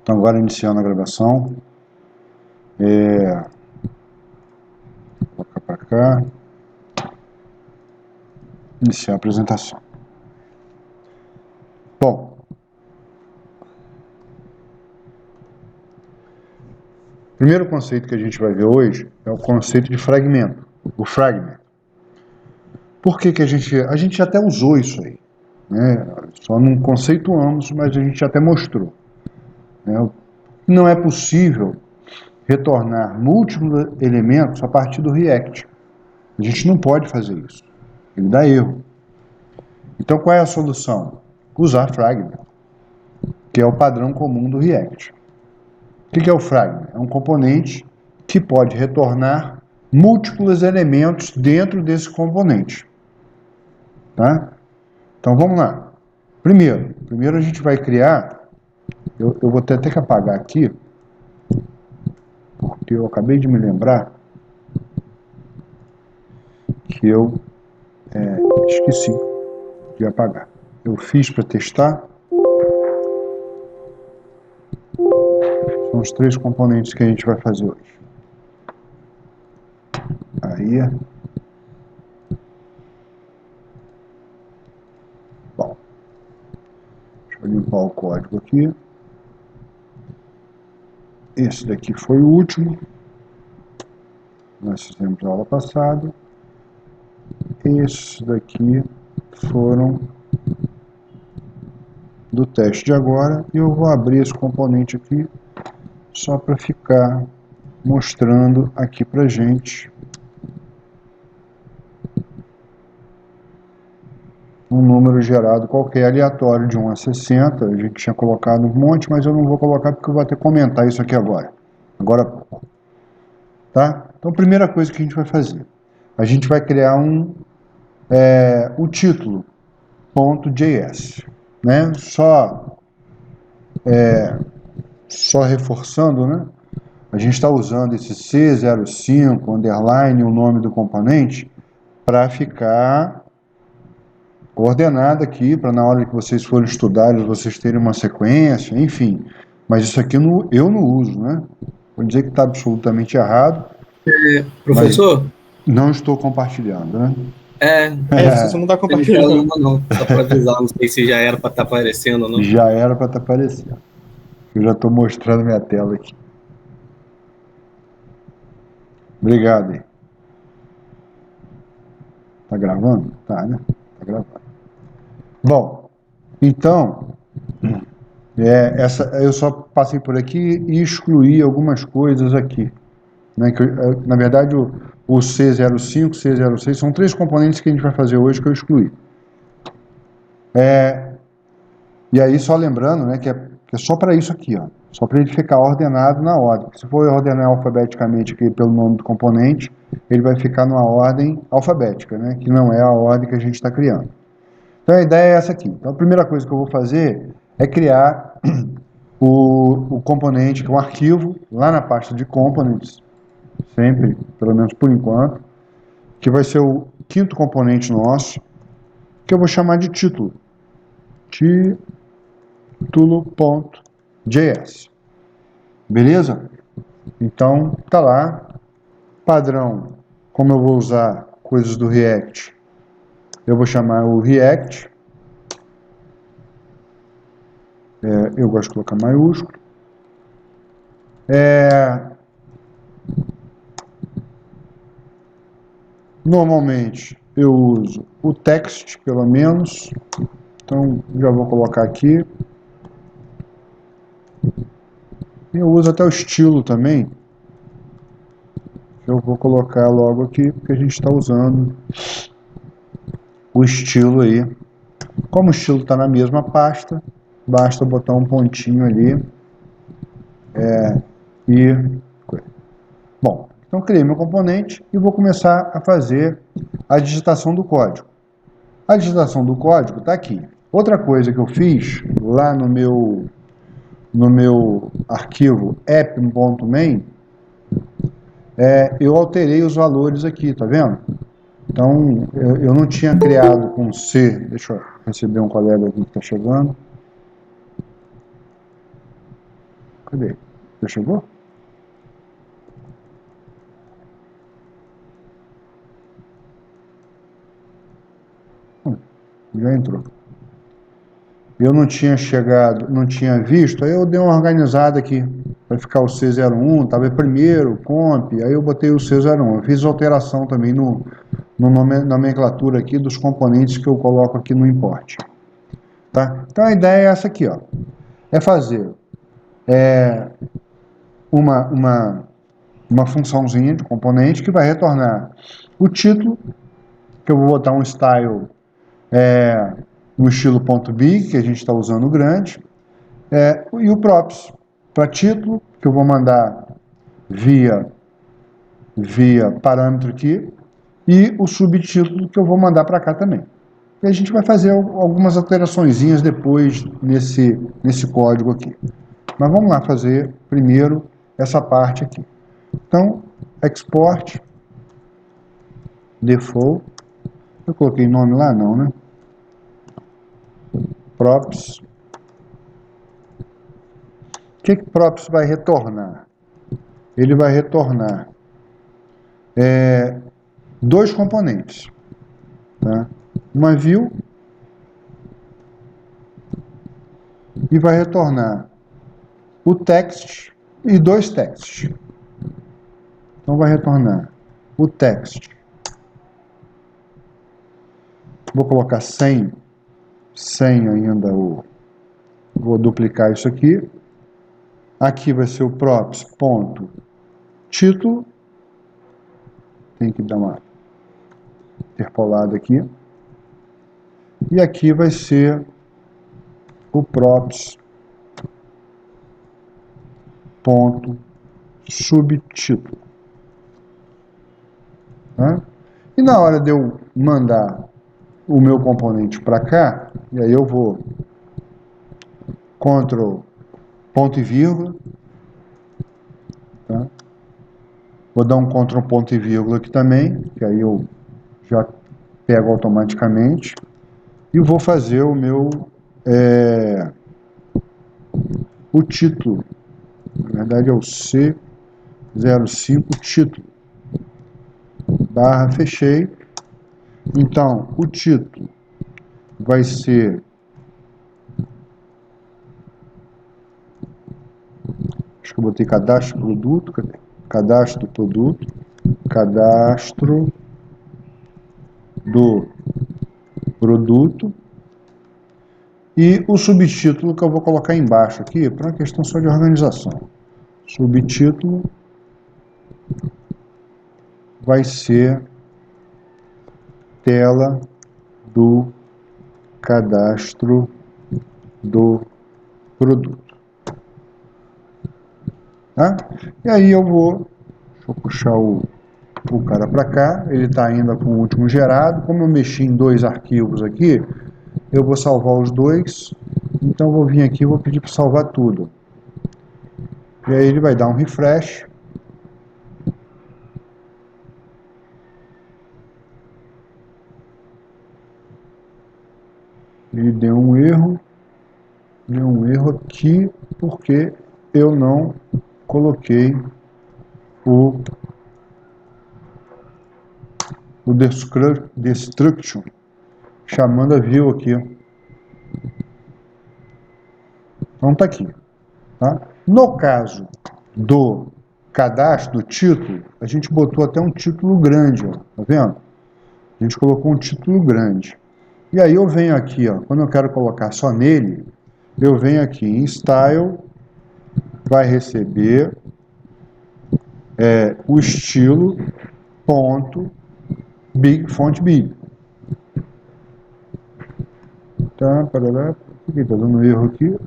Então agora iniciando a gravação. Vou colocar para cá. Iniciar a apresentação. Bom, o primeiro conceito que a gente vai ver hoje é o conceito de fragmento, o fragment. Por que que a gente até usou isso aí, né? Só não conceituamos, mas a gente até mostrou, né? Não é possível retornar múltiplos elementos a partir do React. A gente não pode fazer isso. Ele dá erro. Então, qual é a solução? Usar fragment, que é o padrão comum do React. O que é o fragment? É um componente que pode retornar múltiplos elementos dentro desse componente. Tá? Então, vamos lá. Primeiro a gente vai criar... Eu vou ter até que apagar aqui, porque eu acabei de me lembrar que eu esqueci de apagar. Eu fiz para testar. São os 3 componentes que a gente vai fazer hoje. Aí. Bom. Deixa eu limpar o código aqui. Esse daqui foi o último. Nós fizemos a aula passada. Esses daqui foram do teste de agora. E eu vou abrir esse componente aqui só para ficar mostrando aqui pra gente um número gerado qualquer aleatório de 1 a 60. A gente tinha colocado um monte, mas eu não vou colocar porque eu vou até comentar isso aqui agora. Agora há pouco. Tá? Então, primeira coisa que a gente vai fazer. A gente vai criar o título .js, né? Só reforçando, né? A gente está usando esse C05, underline, o nome do componente, para ficar ordenado aqui, para na hora que vocês forem estudar, vocês terem uma sequência, enfim. Mas isso aqui eu não uso, né? Vou dizer que está absolutamente errado. Professor? Não estou compartilhando, né? Você não está compartilhando. Não, só para avisar, não sei se já era para estar aparecendo ou não. Já era para estar aparecendo. Eu já estou mostrando minha tela aqui. Obrigado aí. Tá gravando? Tá, né? Tá gravando. Bom, então, eu só passei por aqui e excluí algumas coisas aqui. Né, na verdade, o C05, C06 são 3 componentes que a gente vai fazer hoje que eu excluí. E aí, só lembrando, né, que é só para isso aqui, ó, só para ele ficar ordenado na ordem. Se for ordenar alfabeticamente aqui pelo nome do componente, ele vai ficar numa ordem alfabética, né, que não é a ordem que a gente está criando. Então, a ideia é essa aqui. Então, a primeira coisa que eu vou fazer é criar o componente, que é um arquivo, lá na pasta de components, sempre, pelo menos por enquanto, que vai ser o 5º componente nosso, que eu vou chamar de título. Título.js. Beleza? Então, tá lá. Padrão, como eu vou usar coisas do React, eu vou chamar o React. Eu gosto de colocar maiúsculo. Normalmente eu uso o text, pelo menos. Então, já vou colocar aqui. Eu uso até o estilo também. Eu vou colocar logo aqui, porque a gente está usando o estilo aí. Como o estilo está na mesma pasta, basta botar um pontinho ali. Bom, então criei meu componente e vou começar a fazer a digitação do código. A digitação do código está aqui. Outra coisa que eu fiz lá no meu arquivo app.main, eu alterei os valores aqui, tá vendo? Então, eu não tinha criado com C. Deixa eu receber um colega aqui que está chegando. Cadê? Já chegou? Já entrou. Eu não tinha chegado, não tinha visto, aí eu dei uma organizada aqui, para ficar o C01, estava primeiro, comp, aí eu botei o C01. Eu fiz alteração também no nomenclatura aqui dos componentes que eu coloco aqui no import. Tá? Então a ideia é essa aqui, ó. É fazer uma funçãozinha de componente que vai retornar o título, que eu vou botar um style no estilo .big, que a gente está usando grande, e o props para título, que eu vou mandar via parâmetro aqui, e o subtítulo que eu vou mandar para cá também. E a gente vai fazer algumas alteraçõezinhas depois nesse código aqui. Mas vamos lá fazer primeiro essa parte aqui. Então, export, default, eu coloquei nome lá? Não, né? Props. O que props vai retornar? Ele vai retornar dois componentes. Tá? Uma view e vai retornar o text e dois texts. Então vai retornar o text. Vou colocar 100 ainda, vou duplicar isso aqui. Aqui vai ser o props ponto título. Tem que dar uma interpolada aqui. E aqui vai ser o props ponto subtítulo. Tá? E na hora de eu mandar o meu componente para cá, e aí eu vou Ctrl ponto e vírgula, tá? Vou dar um Ctrl ponto e vírgula aqui também, que aí eu já pego automaticamente, e vou fazer o meu o título, na verdade é o C05 título, barra, fechei. Então, o título vai ser acho que eu botei cadastro produto, cadê? Cadastro produto, cadastro do produto, e o subtítulo que eu vou colocar embaixo aqui, para uma questão só de organização. Subtítulo vai ser tela do cadastro do produto. Tá? E aí eu vou, deixa eu puxar o cara para cá, ele está ainda com o último gerado. Como eu mexi em dois arquivos aqui, eu vou salvar os dois, então eu vou vir aqui e vou pedir para salvar tudo. E aí ele vai dar um refresh. Ele deu um erro aqui, porque eu não coloquei o destruction, chamando a view aqui. Então tá aqui. Tá? No caso do cadastro, do título, a gente botou até um título grande, ó, tá vendo? A gente colocou um título grande. E aí eu venho aqui, ó, quando eu quero colocar só nele, eu venho aqui em Style, vai receber o estilo ponto big, font big. Tá, parará, por que tá dando erro aqui?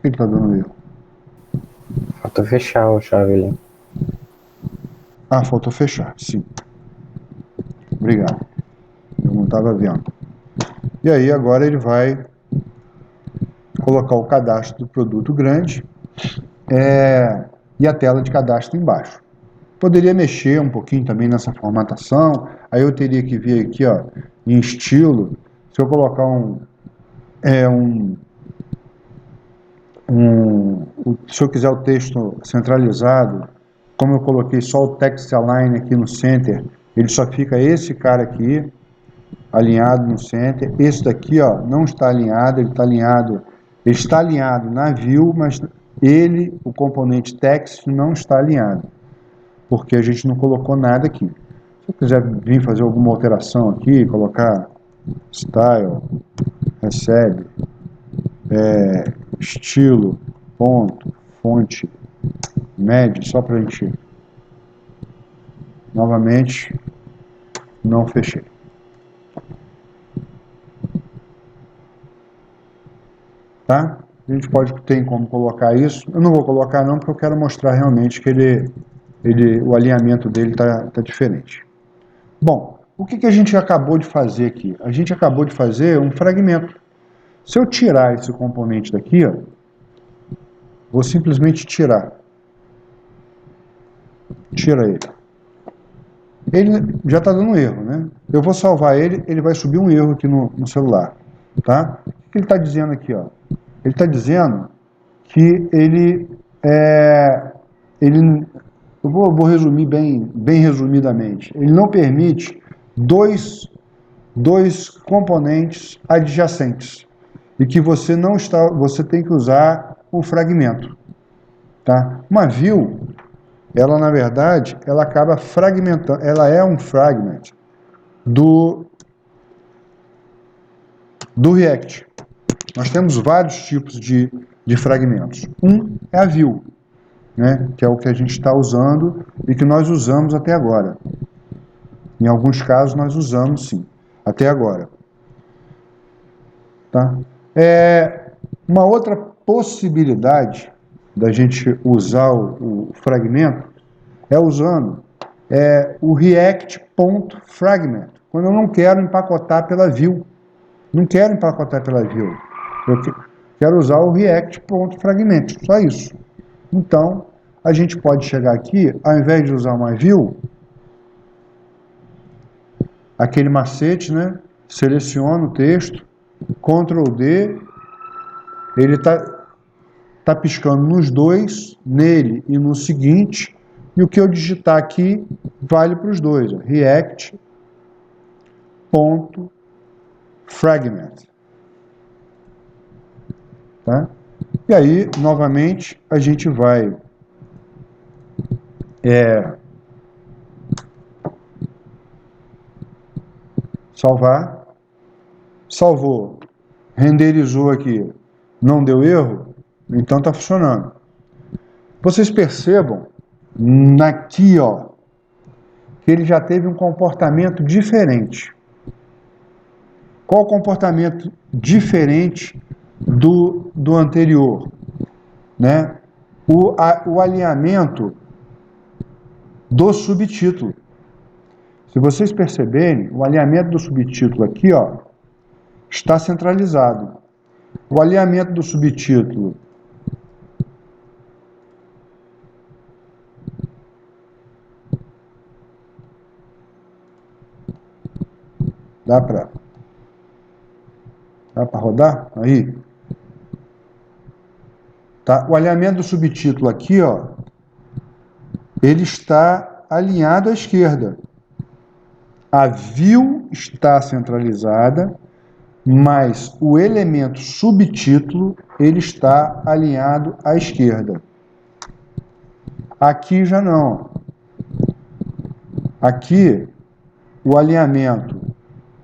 Por que tá dando erro? Falta fechar a chave ali. Ah, faltou fechar, sim. Obrigado. Eu não estava vendo. E aí agora ele vai colocar o cadastro do produto grande e a tela de cadastro embaixo. Poderia mexer um pouquinho também nessa formatação. Aí eu teria que vir aqui, ó, em estilo. Se eu colocar se eu quiser o texto centralizado, como eu coloquei só o text align aqui no center, ele só fica esse cara aqui, alinhado no center. Esse daqui, ó, não está alinhado, ele está alinhado na view, mas ele, o componente text, não está alinhado, porque a gente não colocou nada aqui. Se eu quiser vir fazer alguma alteração aqui, colocar style, recebe, estilo, ponto, fonte, médio, só para a gente, novamente, não fechei. Tá? A gente tem como colocar isso. Eu não vou colocar não, porque eu quero mostrar realmente que o alinhamento dele está diferente. Bom, o que a gente acabou de fazer aqui? A gente acabou de fazer um fragmento. Se eu tirar esse componente daqui, ó, vou simplesmente tirar. Tira ele. Ele já está dando erro, né? Eu vou salvar ele, ele vai subir um erro aqui no celular. Tá? O que ele está dizendo aqui? Ó? Ele está dizendo que eu vou resumir bem resumidamente. Ele não permite dois componentes adjacentes e que você tem que usar o fragmento, tá? Uma view, ela na verdade, ela acaba fragmentando, ela é um fragment do React. Nós temos vários tipos de fragmentos. Um é a view, né, que é o que a gente está usando e que nós usamos até agora. Em alguns casos nós usamos sim, até agora. Tá? Uma outra possibilidade da gente usar o fragmento é usando o React.fragment, quando eu não quero empacotar pela view. Não quero empacotar pela view. Eu quero usar o React.fragment, só isso. Então, a gente pode chegar aqui, ao invés de usar uma view, aquele macete, né? Seleciono o texto, Ctrl D, ele tá piscando nos dois, nele e no seguinte, e o que eu digitar aqui vale para os dois, ó, React.fragment. Tá? E aí, novamente, a gente vai salvar, salvou, renderizou aqui, não deu erro, então está funcionando. Vocês percebam aqui, ó, que ele já teve um comportamento diferente. Qual o comportamento diferente do anterior? Né? O alinhamento do subtítulo. Se vocês perceberem, o alinhamento do subtítulo aqui, ó, está centralizado. O alinhamento do subtítulo dá para rodar? Aí. Tá? O alinhamento do subtítulo aqui, ó, ele está alinhado à esquerda. A view está centralizada, mas o elemento subtítulo, ele está alinhado à esquerda. Aqui já não. Aqui, o alinhamento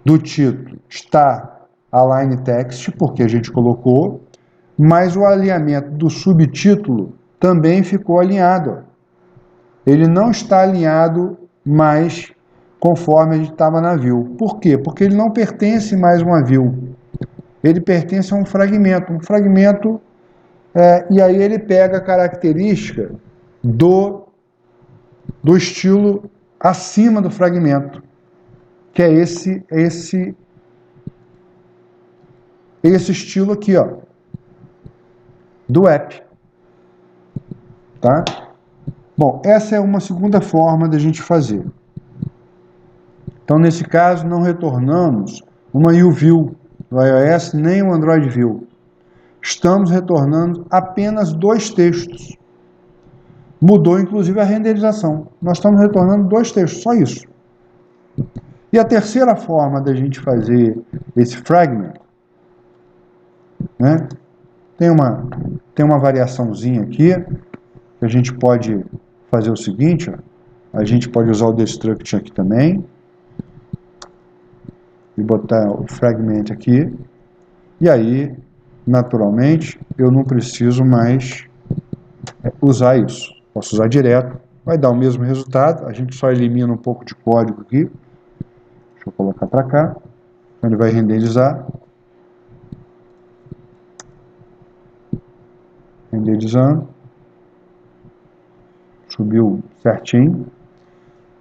do título está align text, porque a gente colocou, mas o alinhamento do subtítulo também ficou alinhado. Ele não está alinhado mais conforme a gente estava na view. Por quê? Porque ele não pertence mais a uma view. Ele pertence a um fragmento. Um fragmento, e aí ele pega a característica do estilo acima do fragmento, que é esse estilo aqui, ó, do app. Tá? Bom, essa é uma segunda forma da gente fazer. Então, nesse caso, não retornamos uma UView do iOS nem o Android View. Estamos retornando apenas 2 textos. Mudou, inclusive, a renderização. Nós estamos retornando 2 textos, só isso. E a terceira forma da gente fazer esse fragment, né, tem uma variaçãozinha aqui, que a gente pode fazer o seguinte, ó, a gente pode usar o destruct aqui também, e botar o fragment aqui, e aí, naturalmente, eu não preciso mais usar isso. Posso usar direto, vai dar o mesmo resultado, a gente só elimina um pouco de código aqui. Deixa eu colocar para cá, então ele vai renderizar. Renderizando. Subiu certinho.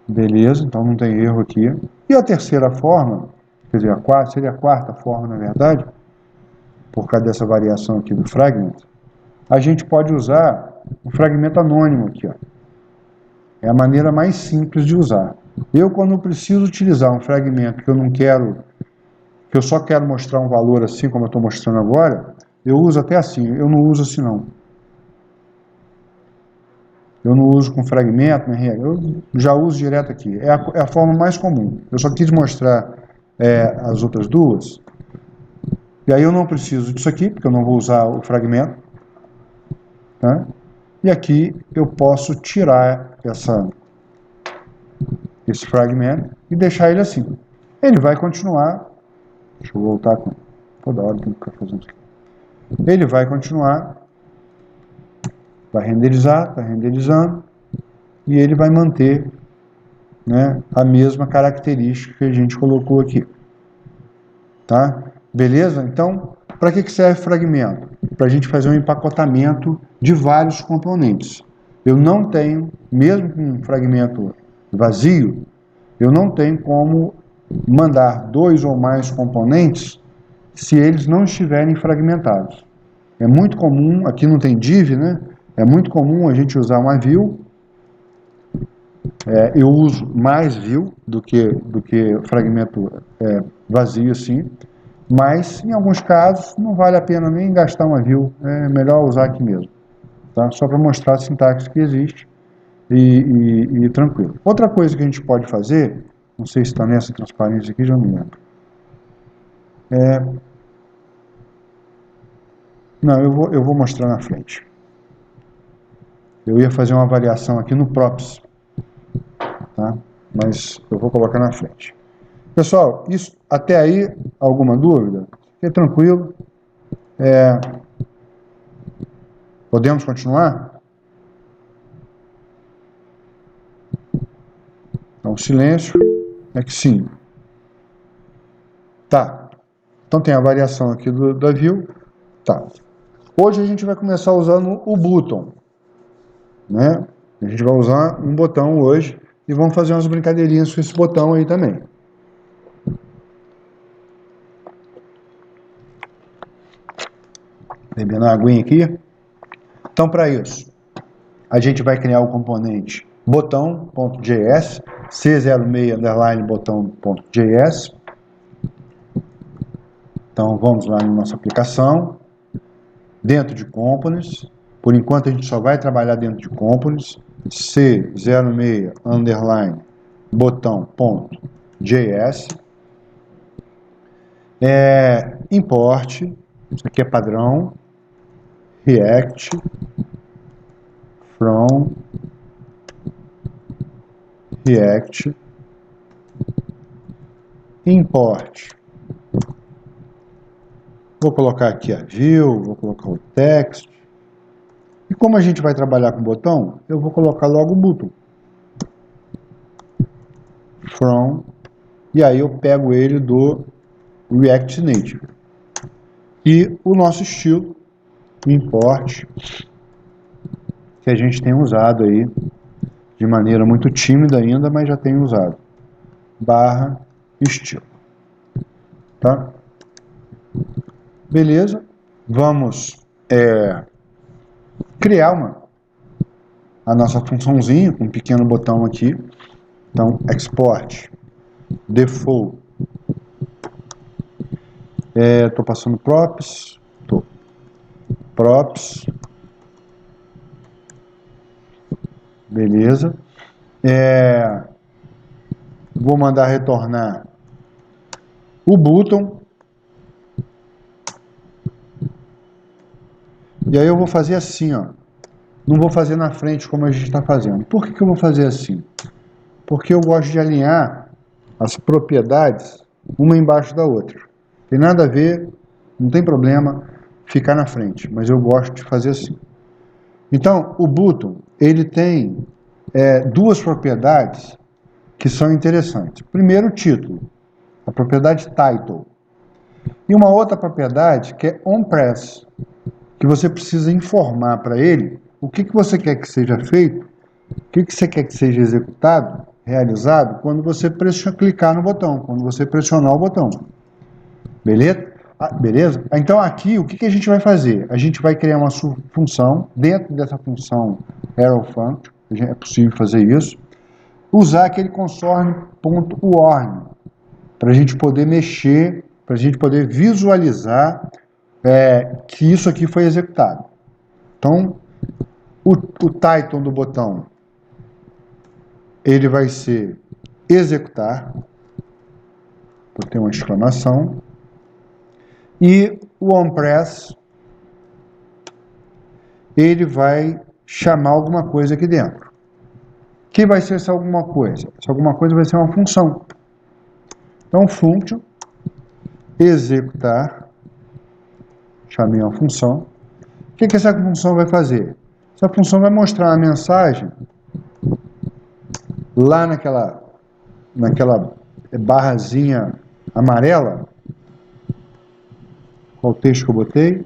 Beleza, então não tem erro aqui. E a terceira forma, quer dizer, seria a quarta forma, na verdade, por causa dessa variação aqui do fragment, a gente pode usar o fragmento anônimo aqui, ó. É a maneira mais simples de usar. Eu, quando preciso utilizar um fragmento que eu não quero, que eu só quero mostrar um valor assim, como eu estou mostrando agora, eu uso até assim, eu não uso assim não. Eu não uso com fragmento, né? Eu já uso direto aqui. É a forma mais comum. Eu só quis mostrar as outras duas. E aí eu não preciso disso aqui, porque eu não vou usar o fragmento. Tá? E aqui eu posso tirar esse fragmento e deixar ele assim. Ele vai continuar. Deixa eu voltar com. Toda hora tem que ficar fazendo isso aqui. Ele vai continuar. Vai renderizar, está renderizando. E ele vai manter, né, a mesma característica que a gente colocou aqui. Tá? Beleza? Então, para que serve fragmento? Para a gente fazer um empacotamento de vários componentes. Eu não tenho, mesmo com um fragmento vazio, eu não tenho como mandar 2 ou mais componentes se eles não estiverem fragmentados. É muito comum, aqui não tem div, né? É muito comum a gente usar uma view. Eu uso mais view do que fragmento vazio assim, mas em alguns casos não vale a pena nem gastar uma view, é melhor usar aqui mesmo, tá? Só para mostrar a sintaxe que existe e tranquilo. Outra coisa que a gente pode fazer, não sei se está nessa transparência aqui, já não lembro. Não, eu vou mostrar na frente. Eu ia fazer uma variação aqui no props, tá? Mas eu vou colocar na frente. Pessoal, isso até aí, alguma dúvida? Fique tranquilo. Podemos continuar? Então, silêncio é que sim. Tá. Então tem a variação aqui da view. Tá. Hoje a gente vai começar usando o button, né? A gente vai usar um botão hoje e vamos fazer umas brincadeirinhas com esse botão aí também. Bebendo a aguinha aqui. Então, para isso, a gente vai criar o componente botão.js, c06_botão.js. Então, vamos lá na nossa aplicação, dentro de components. Por enquanto, a gente só vai trabalhar dentro de components, c06_botão.js. Import, isso aqui é padrão, React from React import. Vou colocar aqui a view, vou colocar o text. E como a gente vai trabalhar com o botão, eu vou colocar logo o button. From, e aí eu pego ele do React Native. E o nosso estilo, import, que a gente tem usado aí, de maneira muito tímida ainda, mas já tem usado. Barra estilo. Tá? Beleza? Vamos criar a nossa funçãozinha, com um pequeno botão aqui. Então, export, default. Estou passando props. Props. Beleza. Vou mandar retornar o button. E aí eu vou fazer assim, ó. Não vou fazer na frente como a gente está fazendo. Por que eu vou fazer assim? Porque eu gosto de alinhar as propriedades uma embaixo da outra. Tem nada a ver, não tem problema ficar na frente, mas eu gosto de fazer assim. Então, o button, ele tem duas propriedades que são interessantes. Primeiro, o título, a propriedade title. E uma outra propriedade que é onPress, que você precisa informar para ele o que você quer que seja feito, o que você quer que seja executado, realizado, quando você clicar no botão, quando você pressionar o botão. Beleza? Beleza? Então aqui, o que a gente vai fazer? A gente vai criar uma função, dentro dessa função arrow function, é possível fazer isso, usar aquele console.warn, para a gente poder mexer, para a gente poder visualizar que isso aqui foi executado. Então, o title do botão, ele vai ser executar, por ter uma exclamação, e o onPress, ele vai chamar alguma coisa aqui dentro. O que vai ser essa alguma coisa? Essa alguma coisa vai ser uma função. Então, function, executar, chamei uma função. O que essa função vai fazer? Essa função vai mostrar a mensagem lá naquela barrazinha amarela. Qual o texto que eu botei?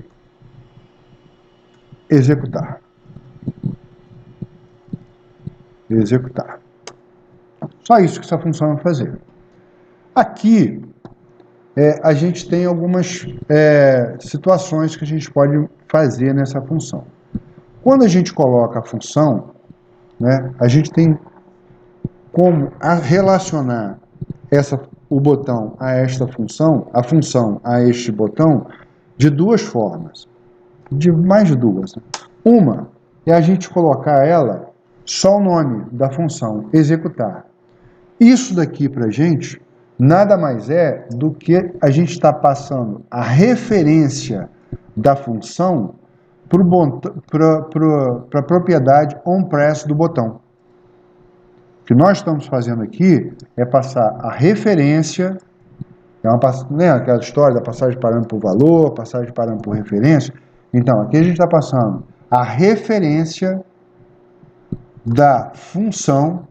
Executar. Executar. Só isso que essa função vai fazer. Aqui, a gente tem algumas situações que a gente pode fazer nessa função. Quando a gente coloca a função, né, a gente tem como relacionar o botão a esta função, a função a este botão, de duas formas. De mais de duas. Né? Uma é a gente colocar ela só o nome da função, executar. Isso daqui para a gente nada mais é do que a gente está passando a referência da função para a propriedade onPress do botão. O que nós estamos fazendo aqui é passar a referência, aquela história da passagem de parâmetro por valor, passagem de parâmetro por referência. Então, aqui a gente está passando a referência da função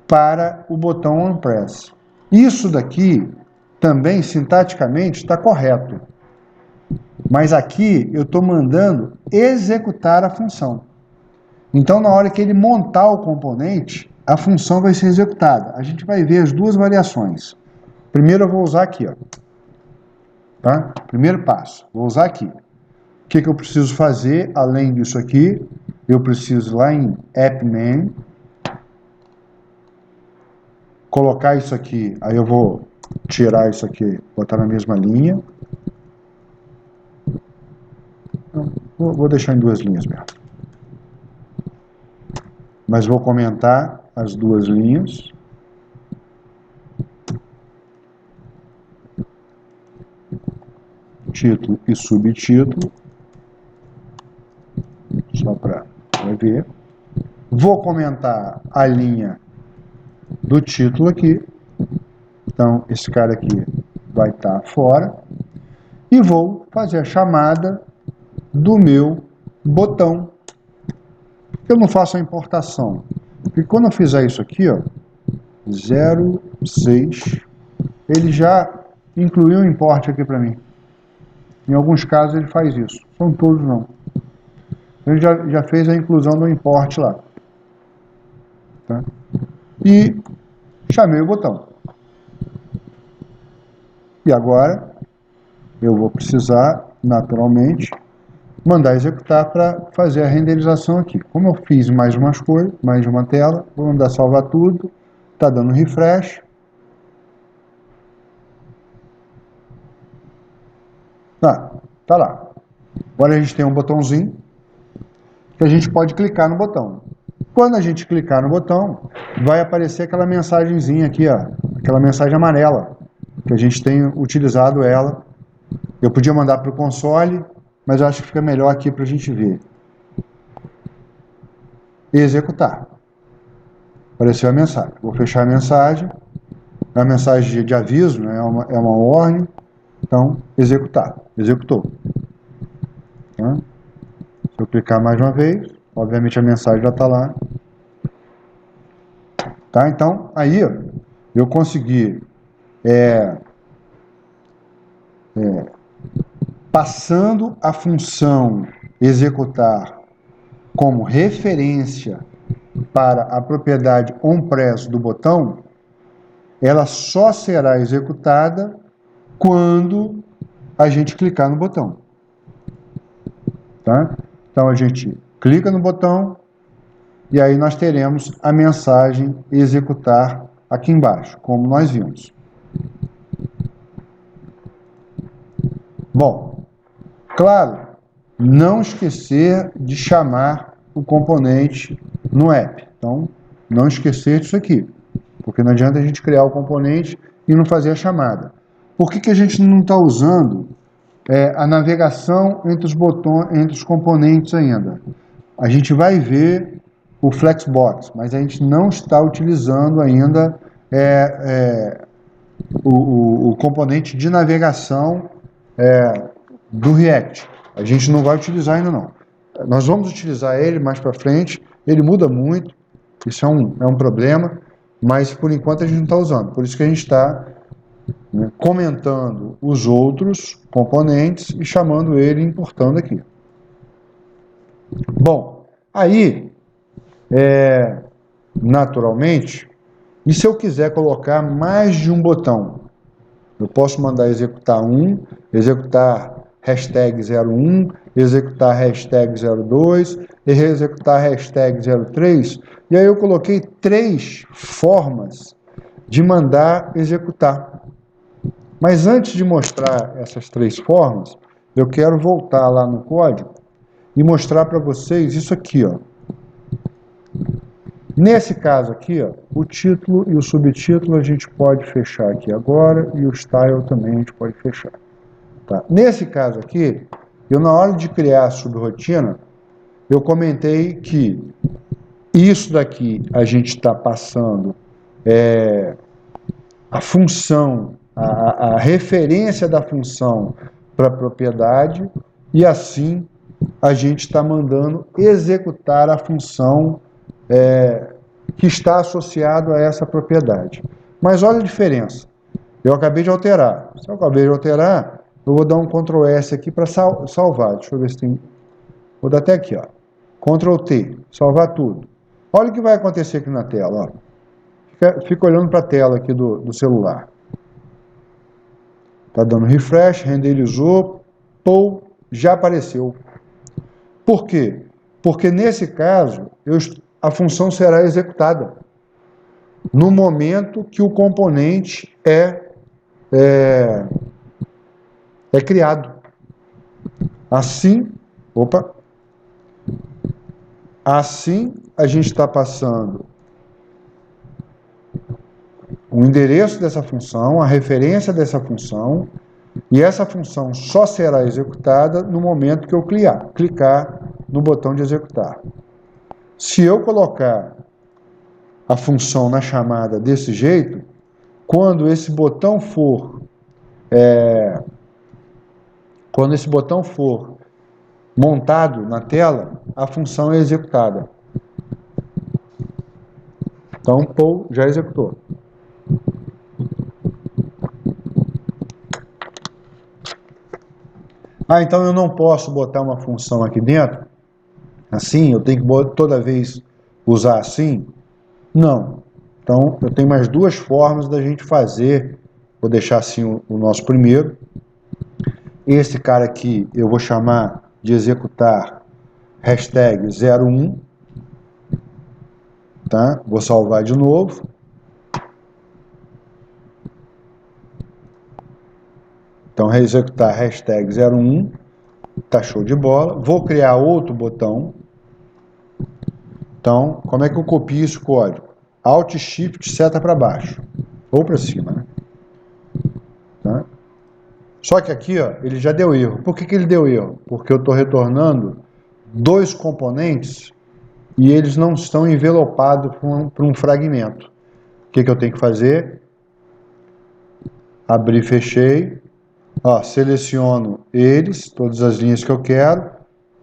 para o botão onPress. Isso daqui também, sintaticamente, está correto. Mas aqui eu estou mandando executar a função. Então, na hora que ele montar o componente, a função vai ser executada. A gente vai ver as duas variações. Primeiro eu vou usar aqui, ó. Tá? Primeiro passo, vou usar aqui. O que eu preciso fazer, além disso aqui? Eu preciso ir lá em appman, colocar isso aqui, aí eu vou tirar isso aqui, botar na mesma linha. Vou deixar em duas linhas mesmo. Mas vou comentar as duas linhas. Título e subtítulo. Só para ver. Vou comentar a linha do título aqui. Então, esse cara aqui vai estar fora. E vou fazer a chamada do meu botão. Eu não faço a importação. Porque quando eu fizer isso aqui, ó, 06, ele já incluiu um import aqui para mim. Em alguns casos ele faz isso. São todos não. Ele já fez a inclusão do import lá. Tá? E chamei o botão. E agora eu vou precisar, naturalmente, mandar executar para fazer a renderização aqui. Como eu fiz mais umas coisas, mais uma tela, vou mandar salvar tudo, está dando refresh. Tá lá. Agora a gente tem um botãozinho que a gente pode clicar no botão. Quando a gente clicar no botão, vai aparecer aquela mensagenzinha aqui, ó, aquela mensagem amarela, que a gente tem utilizado ela. Eu podia mandar para o console, mas eu acho que fica melhor aqui para a gente ver. Executar. Apareceu a mensagem. Vou fechar a mensagem. É uma mensagem de aviso, né? É uma ordem. Então, executar. Executou. Tá? Se eu clicar mais uma vez, obviamente a mensagem já está lá. Tá? Então, aí eu consegui passando a função executar como referência para a propriedade onPress do botão, ela só será executada quando a gente clicar no botão. Tá? Então a gente clica no botão e aí nós teremos a mensagem executar aqui embaixo, como nós vimos. Bom, claro, não esquecer de chamar o componente no app. Então, não esquecer disso aqui, porque não adianta a gente criar o componente e não fazer a chamada. Por que a gente não está usando a navegação entre os botões, entre os componentes ainda? A gente vai ver o Flexbox, mas a gente não está utilizando ainda o componente de navegação do React. A gente não vai utilizar ainda não. Nós vamos utilizar ele mais para frente, ele muda muito, isso é um problema, mas por enquanto a gente não está usando. Por isso que a gente está comentando os outros componentes e chamando ele e importando aqui. Bom, aí, naturalmente, e se eu quiser colocar mais de um botão? Eu posso mandar executar executar hashtag 01, executar hashtag 02, e executar hashtag 03, e aí eu coloquei 3 formas de mandar executar. Mas antes de mostrar essas 3 formas, eu quero voltar lá no código e mostrar para vocês isso aqui, ó. Nesse caso aqui, ó, o título e o subtítulo a gente pode fechar aqui agora e o style também a gente pode fechar. Tá? Nesse caso aqui, eu na hora de criar a subrotina, eu comentei que isso daqui a gente está passando a função, a referência da função para a propriedade e assim a gente está mandando executar a função que está associado a essa propriedade. Mas olha a diferença. Eu acabei de alterar. Se eu acabei de alterar, eu vou dar um Ctrl S aqui para salvar. Deixa eu ver se tem... Vou dar até aqui, ó. Ctrl T, salvar tudo. Olha o que vai acontecer aqui na tela, ó. Fica olhando para a tela aqui do celular. Está dando refresh, renderizou, já apareceu. Por quê? Porque nesse caso, a função será executada no momento que o componente é criado. Assim, assim a gente está passando o endereço dessa função, a referência dessa função, e essa função só será executada no momento que eu clicar no botão de executar. Se eu colocar a função na chamada desse jeito, quando esse botão for montado na tela, a função é executada. Então, já executou. Então eu não posso botar uma função aqui dentro? Assim, eu tenho que toda vez usar assim? Não. Então, eu tenho mais 2 formas da gente fazer. Vou deixar assim o nosso primeiro. Esse cara aqui eu vou chamar de executar hashtag 01, tá? Vou salvar de novo. Então, reexecutar hashtag 01, tá show de bola. Vou criar outro botão. Então, como é que eu copio esse código? Alt, Shift, seta para baixo. Ou para cima, né? Tá? Só que aqui, ó, ele já deu erro. Por que ele deu erro? Porque eu estou retornando 2 componentes e eles não estão envelopados por um fragmento. O que eu tenho que fazer? Abrir, fechei. Ó, seleciono eles, todas as linhas que eu quero.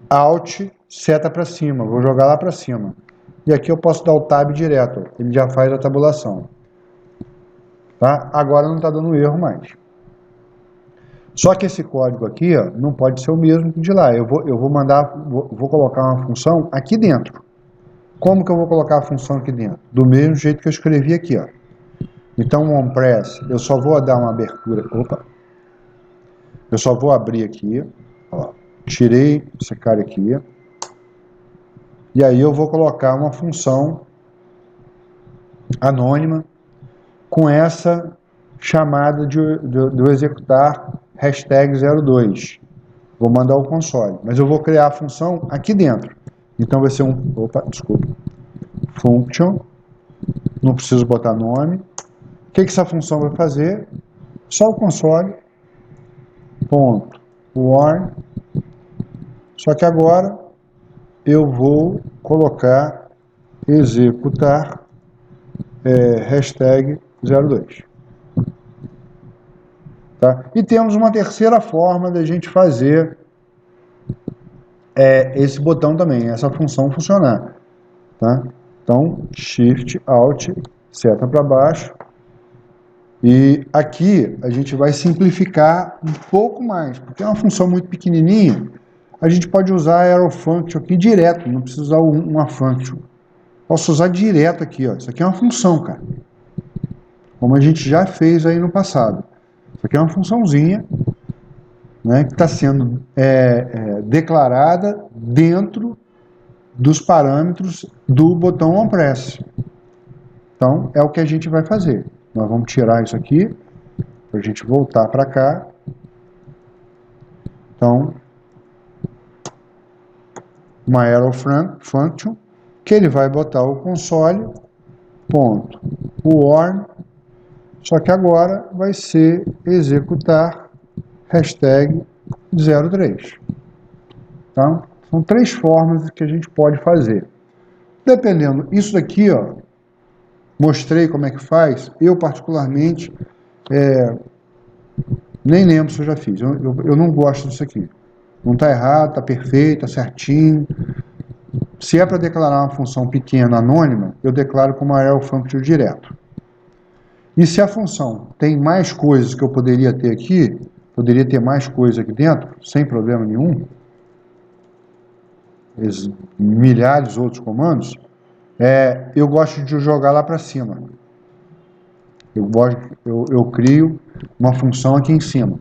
Alt, seta para cima. Vou jogar lá para cima. E aqui eu posso dar o Tab direto. Ele já faz a tabulação. Tá? Agora não está dando erro mais. Só que esse código aqui, ó, não pode ser o mesmo que de lá. Eu vou colocar uma função aqui dentro. Como que eu vou colocar a função aqui dentro? Do mesmo jeito que eu escrevi aqui, ó. Então, o onPress, eu só vou dar uma abertura. Opa! Eu só vou abrir aqui. Ó, tirei esse cara aqui. E aí eu vou colocar uma função anônima com essa chamada do executar hashtag 02. Vou mandar o console. Mas eu vou criar a função aqui dentro. Então vai ser function. Não preciso botar nome. O que essa função vai fazer? Só o console. Ponto. Warn. Só que agora eu vou colocar executar hashtag 02. Tá? E temos uma terceira forma da gente fazer esse botão também, essa função funcionar. Tá? Então, Shift, Alt, seta para baixo. E aqui a gente vai simplificar um pouco mais, porque é uma função muito pequenininha. A gente pode usar a arrow function aqui direto, não precisa usar uma function. Posso usar direto aqui, ó. Isso aqui é uma função, cara. Como a gente já fez aí no passado. Isso aqui é uma funçãozinha, né, que está sendo declarada dentro dos parâmetros do botão onPress. Então, é o que a gente vai fazer. Nós vamos tirar isso aqui, para a gente voltar para cá. Então, uma arrow function, que ele vai botar o console, ponto, warn, só que agora vai ser executar hashtag 03. Tá? São 3 formas que a gente pode fazer. Dependendo, isso daqui, ó, mostrei como é que faz, eu particularmente nem lembro se eu já fiz, eu não gosto disso aqui. Não está errado, está perfeito, está certinho. Se é para declarar uma função pequena, anônima, eu declaro como arrow function direto. E se a função tem mais coisas que eu poderia ter aqui, poderia ter mais coisas aqui dentro, sem problema nenhum, milhares de outros comandos, eu gosto de jogar lá para cima. Eu crio uma função aqui em cima.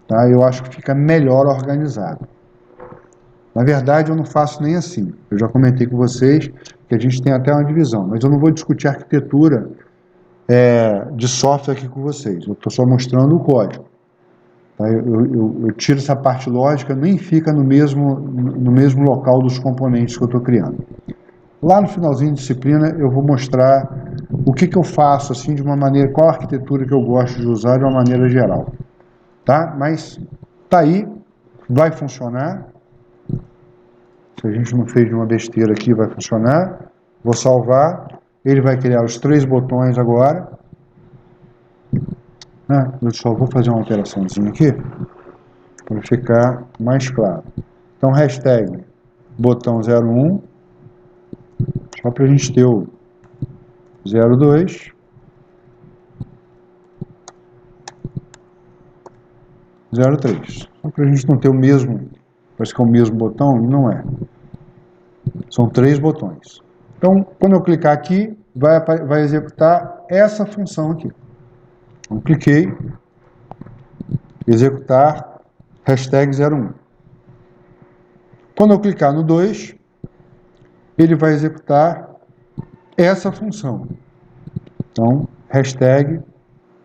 Tá? Eu acho que fica melhor organizado. Na verdade, eu não faço nem assim. Eu já comentei com vocês que a gente tem até uma divisão, mas eu não vou discutir arquitetura de software aqui com vocês. Eu estou só mostrando o código. Tá? Eu tiro essa parte lógica, nem fica no mesmo local dos componentes que eu estou criando. Lá no finalzinho de disciplina, eu vou mostrar o que eu faço, assim, de uma maneira, qual a arquitetura que eu gosto de usar de uma maneira geral. Tá? Mas tá aí, vai funcionar. Se a gente não fez nenhuma besteira aqui, vai funcionar. Vou salvar. Ele vai criar os 3 botões agora. Eu só vou fazer uma alteraçãozinha aqui, para ficar mais claro. Então, hashtag botão 01, só para a gente ter o 02. Só para a gente não ter o mesmo, parece que é o mesmo botão, e não é. São 3 botões. Então, quando eu clicar aqui, vai executar essa função aqui. Então, cliquei, executar hashtag 01. Quando eu clicar no 2, ele vai executar essa função. Então, hashtag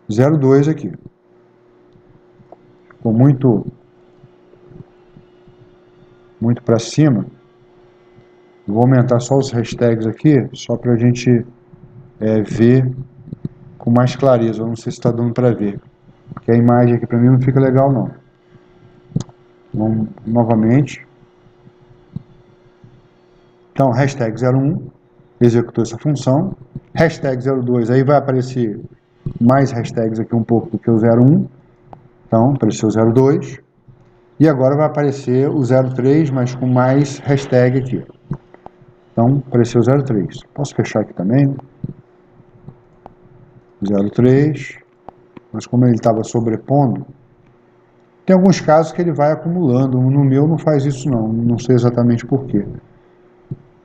02 aqui. Ficou muito para cima. Vou aumentar só os hashtags aqui, só para a gente ver com mais clareza. Eu não sei se está dando para ver, porque a imagem aqui para mim não fica legal não. Vamos novamente. Então, hashtag 01 executou essa função. Hashtag 02, aí vai aparecer mais hashtags aqui um pouco do que o 01. Então, apareceu o 02. E agora vai aparecer o 03, mas com mais hashtag aqui. Então, apareceu o 03. Posso fechar aqui também, né? 03. Mas como ele estava sobrepondo, tem alguns casos que ele vai acumulando. No meu não faz isso não. Não sei exatamente por quê.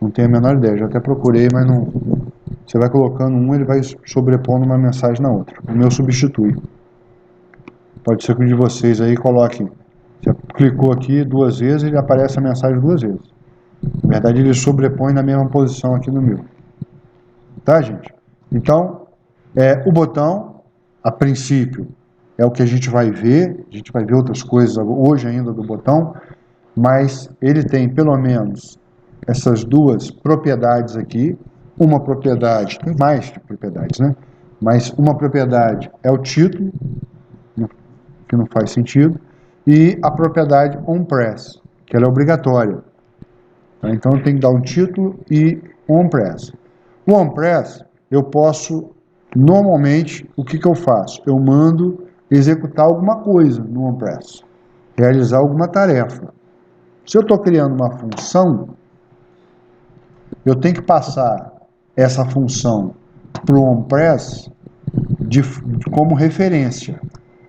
Não tenho a menor ideia. Já até procurei, mas não... Você vai colocando um, ele vai sobrepondo uma mensagem na outra. O meu substitui. Pode ser que o de vocês aí coloque. Você clicou aqui 2 vezes, ele aparece a mensagem 2 vezes. Na verdade, ele sobrepõe na mesma posição aqui no meu. Tá, gente? Então, o botão, a princípio, é o que a gente vai ver. A gente vai ver outras coisas hoje ainda do botão, mas ele tem pelo menos essas 2 propriedades aqui. Uma propriedade, tem mais de propriedades, né? Mas uma propriedade é o título, que não faz sentido, e a propriedade onPress, que ela é obrigatória. Então eu tenho que dar um título e onPress. O onPress, eu posso, normalmente, o que eu faço? Eu mando executar alguma coisa no onPress, realizar alguma tarefa. Se eu estou criando uma função, eu tenho que passar essa função para o onPress como referência.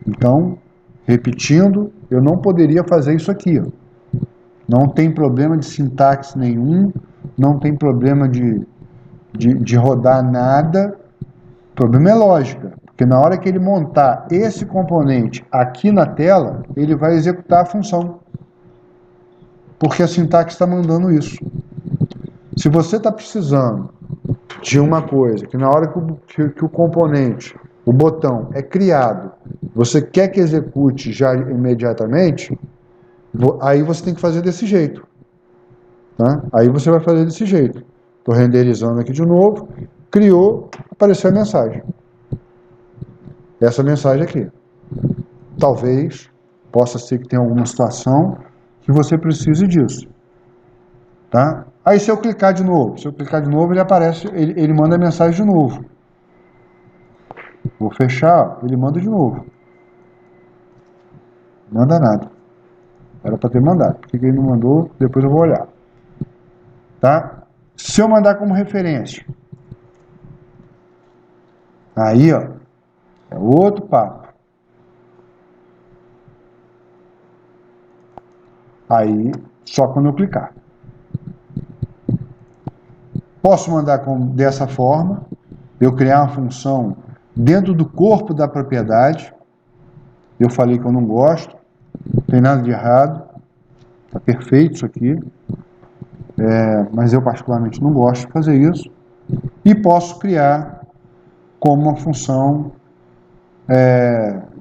Então, repetindo, eu não poderia fazer isso aqui. Não tem problema de sintaxe nenhum, não tem problema de rodar nada. O problema é lógica, porque na hora que ele montar esse componente aqui na tela, ele vai executar a função. Porque a sintaxe está mandando isso. Se você está precisando de uma coisa, que na hora que o componente, o botão é criado, você quer que execute já imediatamente, aí você tem que fazer desse jeito. Tá? Aí você vai fazer desse jeito. Estou renderizando aqui de novo, criou, apareceu a mensagem. Essa mensagem aqui. Talvez possa ser que tenha alguma situação que você precise disso. Tá? Aí se eu clicar de novo, ele aparece, ele manda a mensagem de novo. Vou fechar, ele manda de novo. Não manda nada. Era para ter mandado. Por que ele não mandou? Depois eu vou olhar. Tá? Se eu mandar como referência, aí, ó, é outro papo. Aí, só quando eu clicar. Posso mandar dessa forma, eu criar uma função dentro do corpo da propriedade. Eu falei que eu não gosto, não tem nada de errado, está perfeito isso aqui, mas eu particularmente não gosto de fazer isso. E posso criar como uma função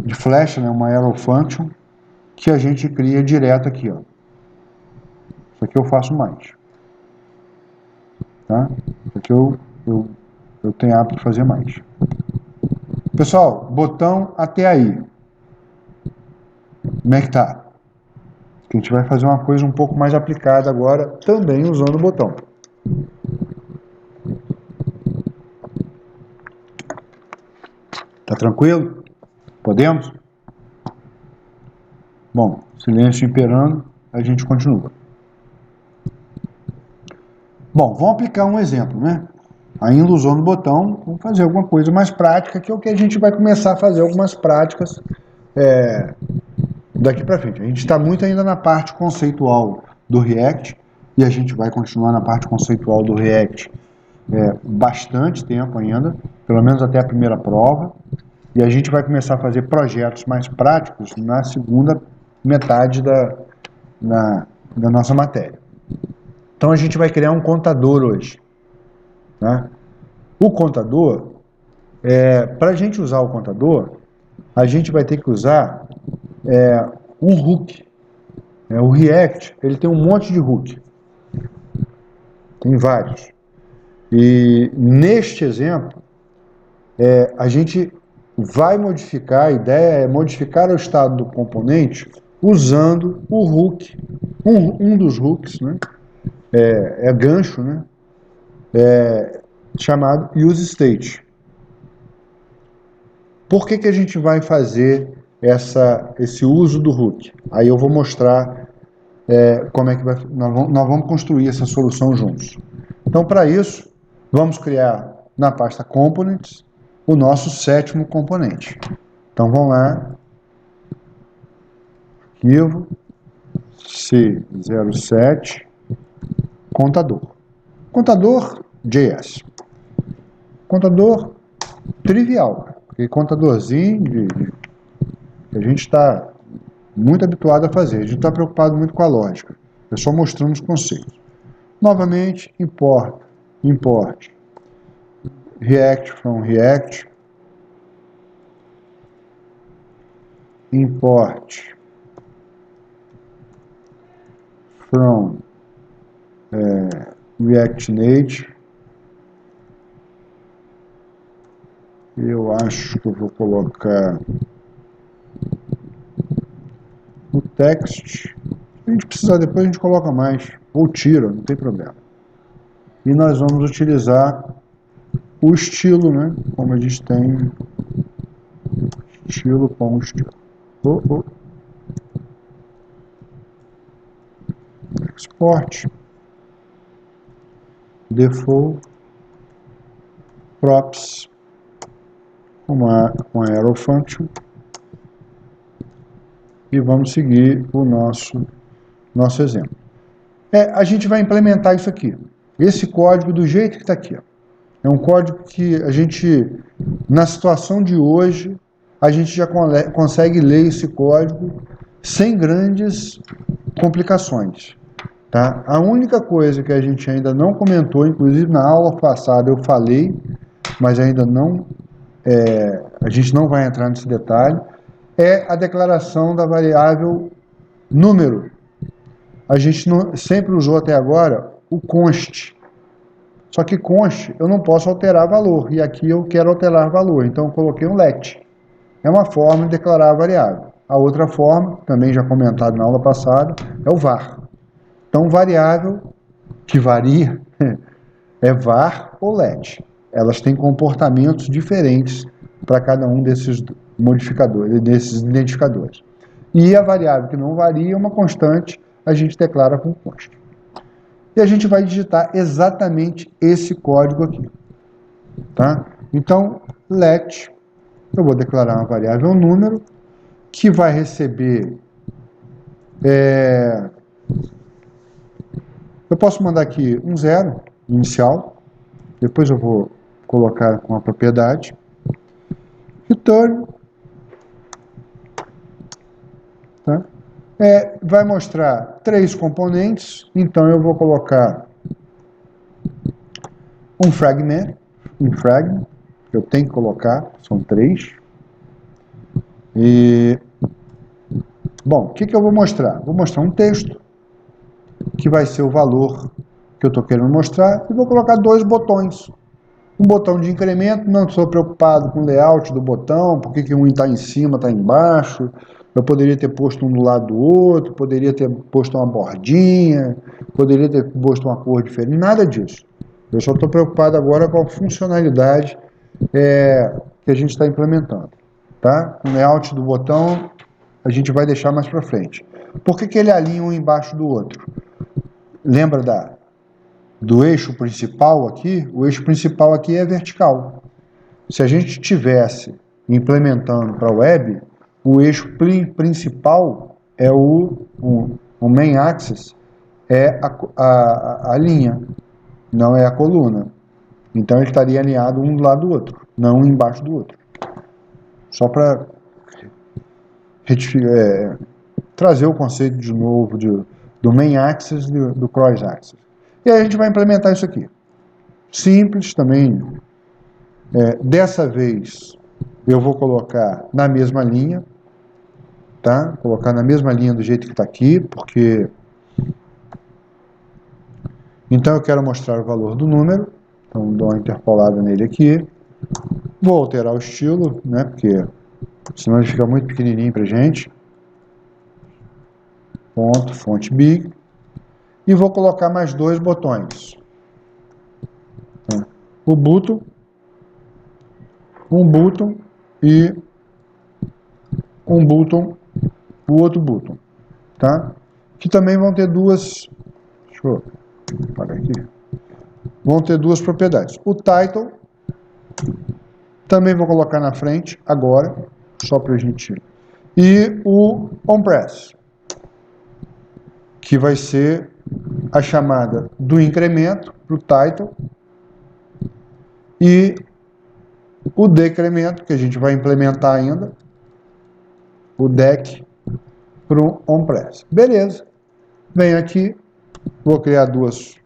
de flecha, né, uma arrow function, que a gente cria direto aqui. Ó. Isso aqui eu faço mais. Tá? Isso aqui eu tenho hábito de fazer mais. Pessoal, botão até aí. Como é que tá? A gente vai fazer uma coisa um pouco mais aplicada agora, também usando o botão. Tá tranquilo? Podemos? Bom, silêncio imperando, a gente continua. Bom, vamos aplicar um exemplo, né? Ainda usando o botão, vamos fazer alguma coisa mais prática, que é o que a gente vai começar a fazer algumas práticas daqui para frente. A gente está muito ainda na parte conceitual do React, e a gente vai continuar na parte conceitual do React bastante tempo ainda, pelo menos até a primeira prova, e a gente vai começar a fazer projetos mais práticos na segunda metade da nossa matéria. Então a gente vai criar um contador hoje. Né? O contador, para a gente usar o contador, a gente vai ter que usar um hook. O React, ele tem um monte de hook. Tem vários. E neste exemplo, a gente vai modificar, a ideia é modificar o estado do componente usando o hook, um dos hooks, né? Gancho, né? Chamado useState. Por que a gente vai fazer esse uso do hook? Aí eu vou mostrar como é que nós vamos construir essa solução juntos. Então, para isso, vamos criar na pasta Components o nosso 7º componente. Então, vamos lá. Arquivo C07 contador. Contador JS. Contador trivial, porque contadorzinho que a gente está muito habituado a fazer. A gente está preocupado muito com a lógica. É só mostrando os conceitos. Novamente, import React from React, import from React Native. Eu acho que eu vou colocar o text. Se a gente precisar depois, a gente coloca mais. Ou tira, não tem problema. E nós vamos utilizar o estilo, né? Como a gente tem estilo com estilo. Export. Default. Props. Com a arrow function. E vamos seguir o nosso exemplo. A gente vai implementar isso aqui. Esse código do jeito que está aqui. Ó. É um código que a gente, na situação de hoje, a gente já consegue ler esse código sem grandes complicações. Tá? A única coisa que a gente ainda não comentou, inclusive na aula passada eu falei, mas ainda não, a gente não vai entrar nesse detalhe, é a declaração da variável número. A gente sempre usou até agora o const. Só que const eu não posso alterar valor, e aqui eu quero alterar valor, então eu coloquei um let. É uma forma de declarar a variável. A outra forma, também já comentado na aula passada, é o var. Então, variável que varia é var ou let. Elas têm comportamentos diferentes para cada um desses modificadores, desses identificadores. E a variável que não varia, uma constante, a gente declara com const. E a gente vai digitar exatamente esse código aqui. Tá? Então, let, eu vou declarar uma variável número, que vai receber... eu posso mandar aqui um 0 inicial, depois eu vou colocar com a propriedade. Return. Tá? Vai mostrar 3 componentes, então eu vou colocar um fragment, que eu tenho que colocar, são 3. E, bom, o que eu vou mostrar? Vou mostrar um texto, que vai ser o valor que eu estou querendo mostrar, e vou colocar 2 botões. Um botão de incremento, não estou preocupado com o layout do botão, porque que um está em cima, está embaixo. Eu poderia ter posto um do lado do outro, poderia ter posto uma bordinha, poderia ter posto uma cor diferente, nada disso. Eu só estou preocupado agora com a funcionalidade que a gente está implementando. Tá? O layout do botão a gente vai deixar mais para frente. Por que ele alinha um embaixo do outro? Lembra do eixo principal aqui? O eixo principal aqui é vertical. Se a gente tivesse implementando para a web, o eixo principal é o main axis, é a linha, não é a coluna. Então ele estaria alinhado um do lado do outro, não um embaixo do outro. Só para trazer o conceito de novo do main axis e do cross axis. E aí a gente vai implementar isso aqui. Simples também. Dessa vez eu vou colocar na mesma linha, tá? Colocar na mesma linha do jeito que está aqui, porque... Então eu quero mostrar o valor do número, então dou uma interpolada nele aqui. Vou alterar o estilo, né? Porque senão ele fica muito pequenininho pra gente. Ponto, fonte big. E vou colocar mais 2 botões. O button, um button e um button, o outro button, tá? Que também vão ter duas... Deixa eu apagar aqui. Vão ter duas propriedades. O title, também vou colocar na frente, agora, só pra gente... E o onPress, que vai ser a chamada do incremento para o title e o decremento, que a gente vai implementar ainda, o dec para o onPress. Beleza. Venho aqui, vou criar duas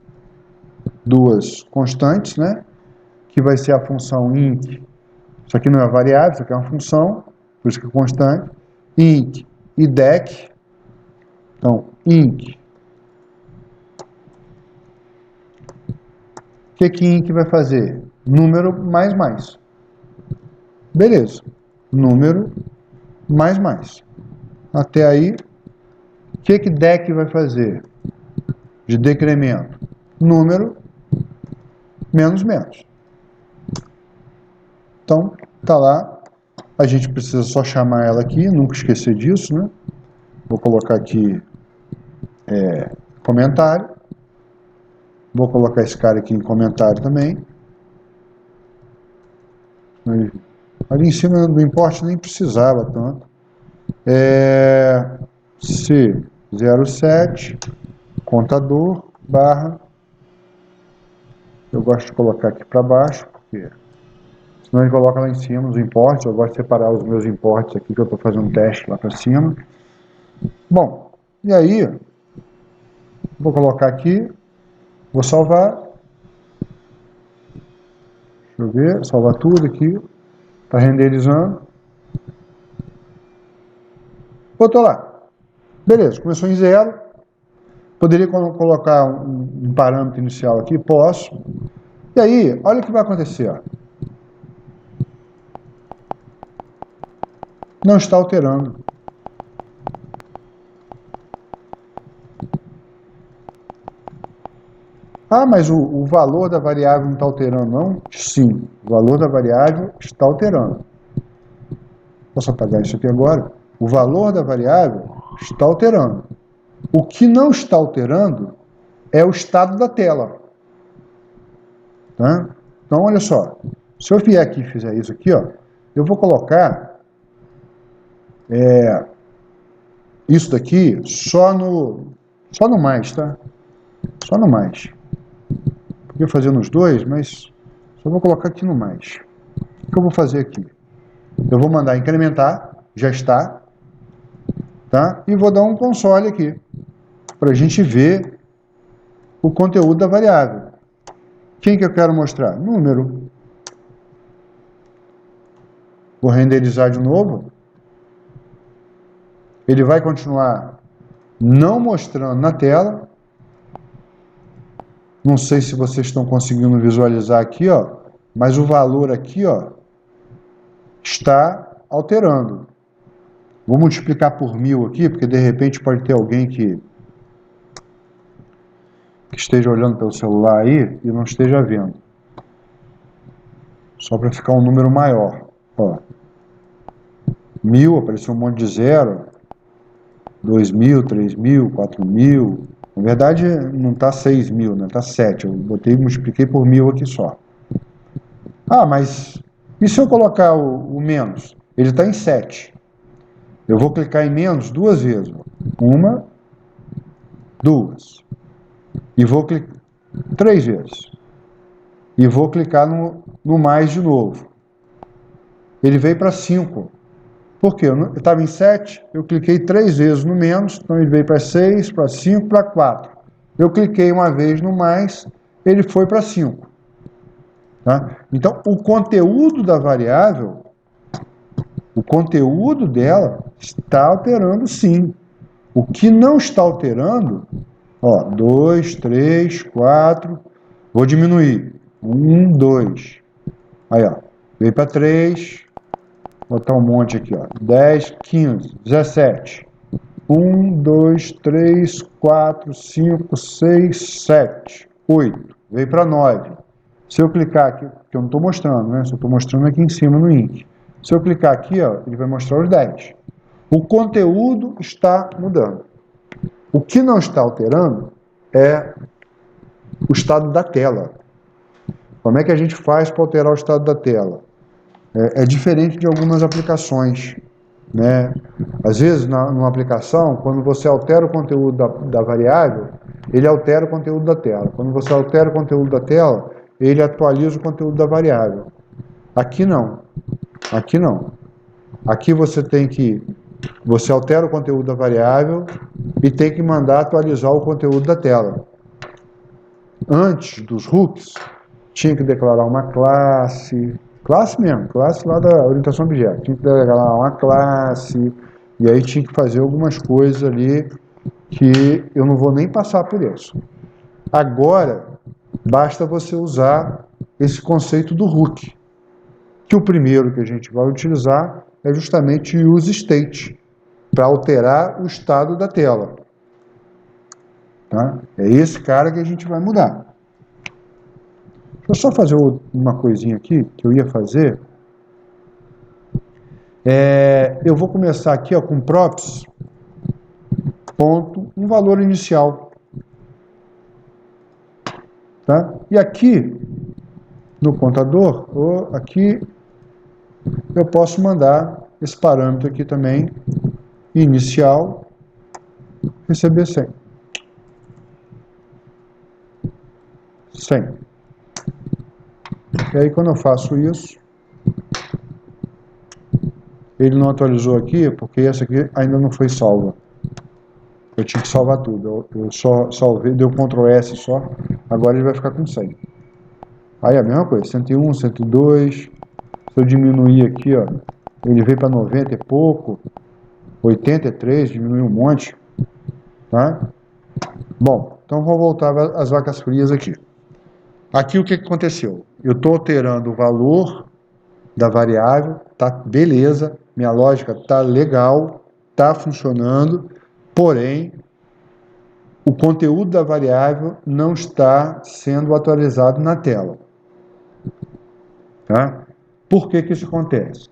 constantes, né? Que vai ser a função int. Isso aqui não é variável, isso aqui é uma função, por isso que é constante. Int e dec. Então, int. O que int vai fazer? Número mais mais. Beleza. Número mais mais. Até aí, o que dec vai fazer? De decremento. Número menos menos. Então, tá lá. A gente precisa só chamar ela aqui, nunca esquecer disso, né? Vou colocar aqui comentário. Vou colocar esse cara aqui em comentário também. Ali em cima do import nem precisava tanto. C07 contador barra. Eu gosto de colocar aqui para baixo, porque senão ele coloca lá em cima os imports. Eu gosto de separar os meus imports aqui, que eu estou fazendo um teste lá para cima. Bom, e aí, vou colocar aqui, vou salvar. Deixa eu ver, salvar tudo aqui. Está renderizando. Botou lá. Beleza, começou em 0. Poderia colocar um parâmetro inicial aqui, posso. E aí, olha o que vai acontecer. Ó. Não está alterando. Ah, mas o valor da variável não está alterando, não? Sim, o valor da variável está alterando. Posso apagar isso aqui agora? O valor da variável está alterando. O que não está alterando é o estado da tela. Tá? Então, olha só. Se eu vier aqui e fizer isso aqui, ó, eu vou colocar isso daqui só no mais, tá? Só no mais. Podia fazer nos dois, mas só vou colocar aqui no mais. O que eu vou fazer aqui? Eu vou mandar incrementar, já está, tá? E vou dar um console aqui, para a gente ver o conteúdo da variável. Quem que eu quero mostrar? Número. Vou renderizar de novo. Ele vai continuar não mostrando na tela. Não sei se vocês estão conseguindo visualizar aqui, ó, mas o valor aqui, ó, está alterando. Vou multiplicar por 1000 aqui, porque de repente pode ter alguém que esteja olhando pelo celular aí e não esteja vendo. Só para ficar um número maior. Ó. 1000, apareceu um monte de zero. 2000, 3000, 4000. Na verdade, não está 6000, né? Está 7. Eu botei e multipliquei por 1000 aqui só. Ah, mas e se eu colocar o menos? Ele está em 7. Eu vou clicar em menos 2 vezes. 1, 2. E vou clicar 3 vezes. E vou clicar no mais de novo. Ele veio para 5. Por quê? Eu estava em 7, eu cliquei 3 vezes no menos, então ele veio para 6, para 5, para 4. Eu cliquei uma vez no mais, ele foi para 5. Tá? Então, o conteúdo da variável, o conteúdo dela está alterando sim. O que não está alterando, 2, 3, 4, vou diminuir. 1, 2. Aí, veio para 3, botar um monte aqui, 10, 15, 17. 1, 2, 3, 4, 5, 6, 7, 8. Veio para 9. Se eu clicar aqui, que eu não estou mostrando, né? Só estou mostrando aqui em cima no link. Se eu clicar aqui, ele vai mostrar os 10. O conteúdo está mudando. O que não está alterando é o estado da tela. Como é que a gente faz para alterar o estado da tela? É diferente de algumas aplicações, né? Às vezes, numa aplicação, quando você altera o conteúdo da variável, ele altera o conteúdo da tela. Quando você altera o conteúdo da tela, ele atualiza o conteúdo da variável. Aqui não. Aqui não. Aqui você altera o conteúdo da variável e tem que mandar atualizar o conteúdo da tela. Antes dos hooks, tinha que declarar uma classe mesmo, classe lá da orientação a objeto. Tinha que declarar uma classe, e aí tinha que fazer algumas coisas ali que eu não vou nem passar por isso. Agora, basta você usar esse conceito do hook, que o primeiro que a gente vai utilizar é justamente o useState, para alterar o estado da tela. Tá? É esse cara que a gente vai mudar. Deixa eu só fazer uma coisinha aqui, que eu ia fazer. Eu vou começar aqui com props, ponto, um valor inicial. Tá? E aqui, no contador, aqui, eu posso mandar esse parâmetro aqui também, inicial, receber 100. 100. E aí, quando eu faço isso, ele não atualizou aqui, porque essa aqui ainda não foi salva. Eu tinha que salvar tudo. Eu só salvei, deu Ctrl S só, agora ele vai ficar com 100. Aí a mesma coisa, 101, 102. Se eu diminuir aqui, ele veio para 90 e pouco, 83, diminuiu um monte. Tá? Bom, então vou voltar às vacas frias aqui. Aqui o que aconteceu? Eu estou alterando o valor da variável, tá beleza, minha lógica tá legal, tá funcionando, porém, o conteúdo da variável não está sendo atualizado na tela. Tá? Por que isso acontece?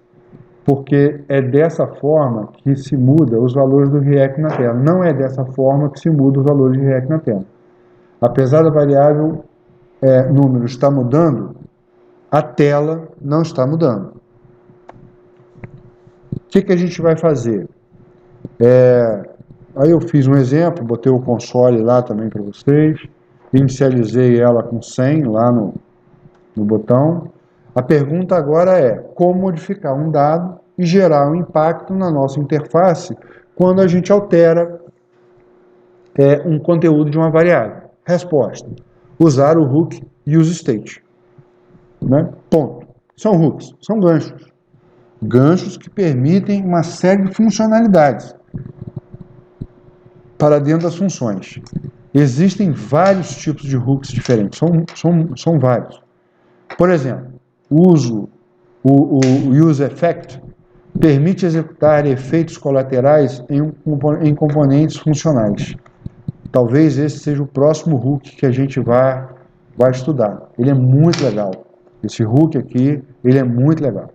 Porque é dessa forma que se muda os valores do React na tela. Não é dessa forma que se muda os valores do React na tela. Apesar da variável número estar mudando, a tela não está mudando. O que a gente vai fazer? Aí eu fiz um exemplo, botei o console lá também para vocês, inicializei ela com 100 lá no botão. A pergunta agora é como modificar um dado e gerar um impacto na nossa interface quando a gente altera um conteúdo de uma variável. Resposta: usar o hook useState. Né? Ponto. São hooks, são ganchos. Ganchos que permitem uma série de funcionalidades para dentro das funções. Existem vários tipos de hooks diferentes, são vários. Por exemplo, o useEffect permite executar efeitos colaterais em componentes funcionais. Talvez esse seja o próximo hook que a gente vai estudar. Ele é muito legal. Esse hook aqui, ele é muito legal.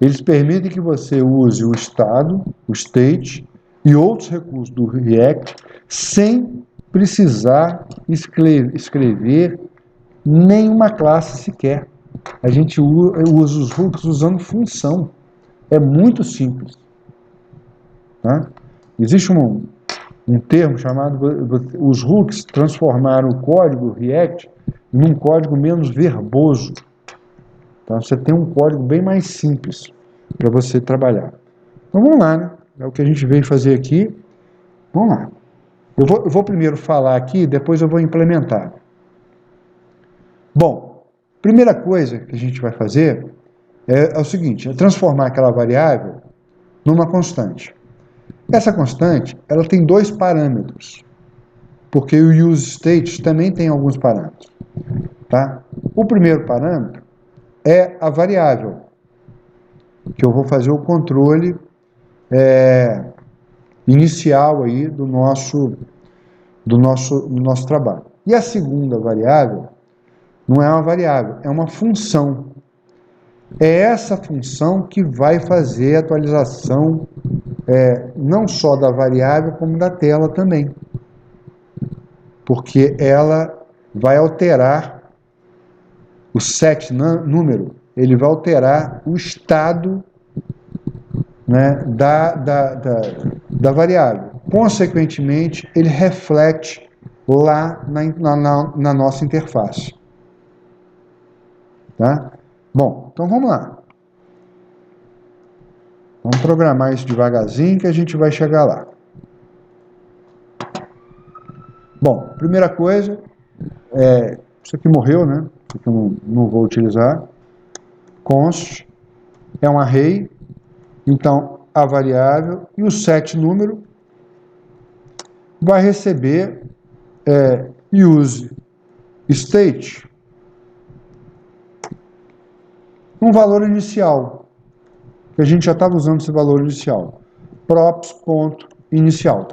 Eles permitem que você use o estado, o state e outros recursos do React sem precisar escrever nenhuma classe sequer. A gente usa os hooks usando função. É muito simples. Tá? Existe um termo chamado... Os hooks transformaram o código React num código menos verboso. Tá? Você tem um código bem mais simples para você trabalhar. Então vamos lá, né? É o que a gente veio fazer aqui. Vamos lá. Eu vou primeiro falar aqui, depois eu vou implementar. Bom, primeira coisa que a gente vai fazer é o seguinte, é transformar aquela variável numa constante. Essa constante, ela tem dois parâmetros, porque o useState também tem alguns parâmetros. Tá? O primeiro parâmetro é a variável, que eu vou fazer o controle inicial aí do nosso trabalho. E a segunda variável não é uma variável, é uma função. É essa função que vai fazer a atualização não só da variável, como da tela também. Porque ela vai alterar o set número, ele vai alterar o estado, né, da variável. Consequentemente, ele reflete lá na nossa interface. Tá? Bom, então vamos lá. Vamos programar isso devagarzinho que a gente vai chegar lá. Bom, primeira coisa, isso aqui morreu, né? Isso aqui eu não vou utilizar. Const é um array, então a variável e o set número vai receber use state um valor inicial, que a gente já estava usando esse valor inicial, props.inicial.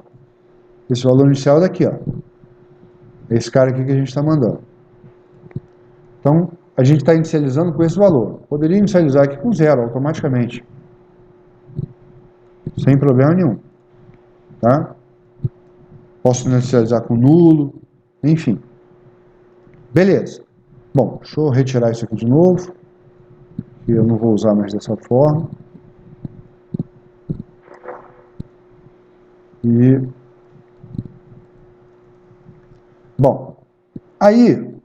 Esse valor inicial é daqui, ó. Esse cara aqui que a gente está mandando. Então, a gente está inicializando com esse valor. Poderia inicializar aqui com 0, automaticamente. Sem problema nenhum. Tá? Posso inicializar com nulo, enfim. Beleza. Bom, deixa eu retirar isso aqui de novo, que eu não vou usar mais dessa forma. E... Bom, aí, o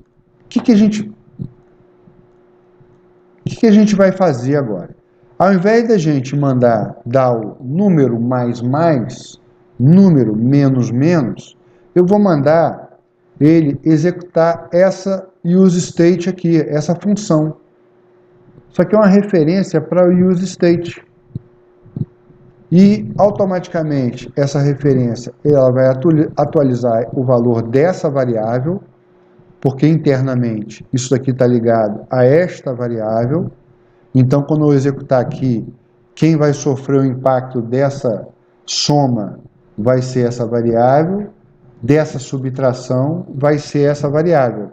que a gente vai fazer agora? Ao invés da gente dar o número número menos, eu vou mandar ele executar essa useState aqui, essa função. Isso aqui é uma referência para o useState. E, automaticamente, essa referência ela vai atualizar o valor dessa variável, porque internamente isso daqui está ligado a esta variável. Então, quando eu executar aqui, quem vai sofrer o impacto dessa soma vai ser essa variável, dessa subtração vai ser essa variável.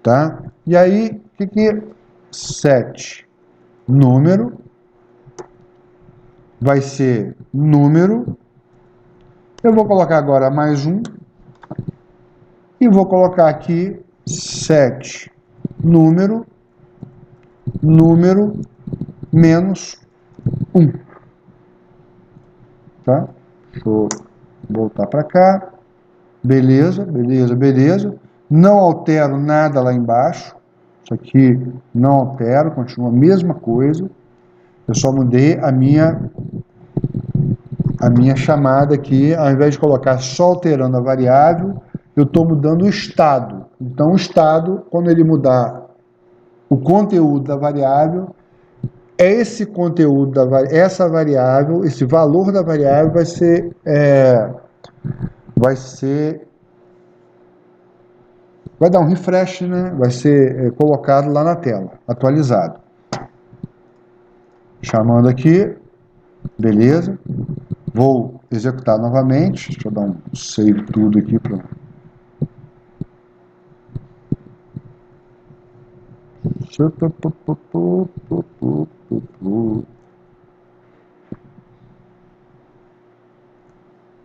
Tá? E aí, o que set número vai ser número. Eu vou colocar agora mais um. E vou colocar aqui set número menos 1. Tá? Deixa eu voltar para cá. Beleza. Não altero nada lá embaixo. Isso aqui não altero, continua a mesma coisa. Eu só mudei a minha chamada aqui, ao invés de colocar só alterando a variável, eu estou mudando o estado. Então, o estado, quando ele mudar o conteúdo da variável, esse conteúdo essa variável, esse valor da variável vai dar um refresh, né? Vai ser colocado lá na tela, atualizado. Chamando aqui, beleza. Vou executar novamente. Deixa eu dar um save tudo aqui para...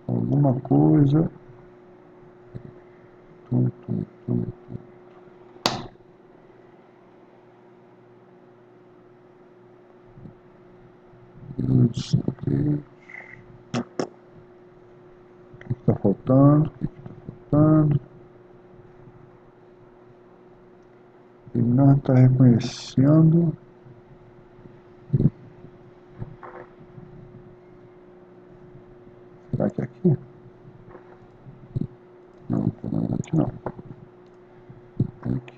Alguma coisa. Isso aqui. O que está faltando? Ele não está reconhecendo. Será que é aqui? Não. Aqui.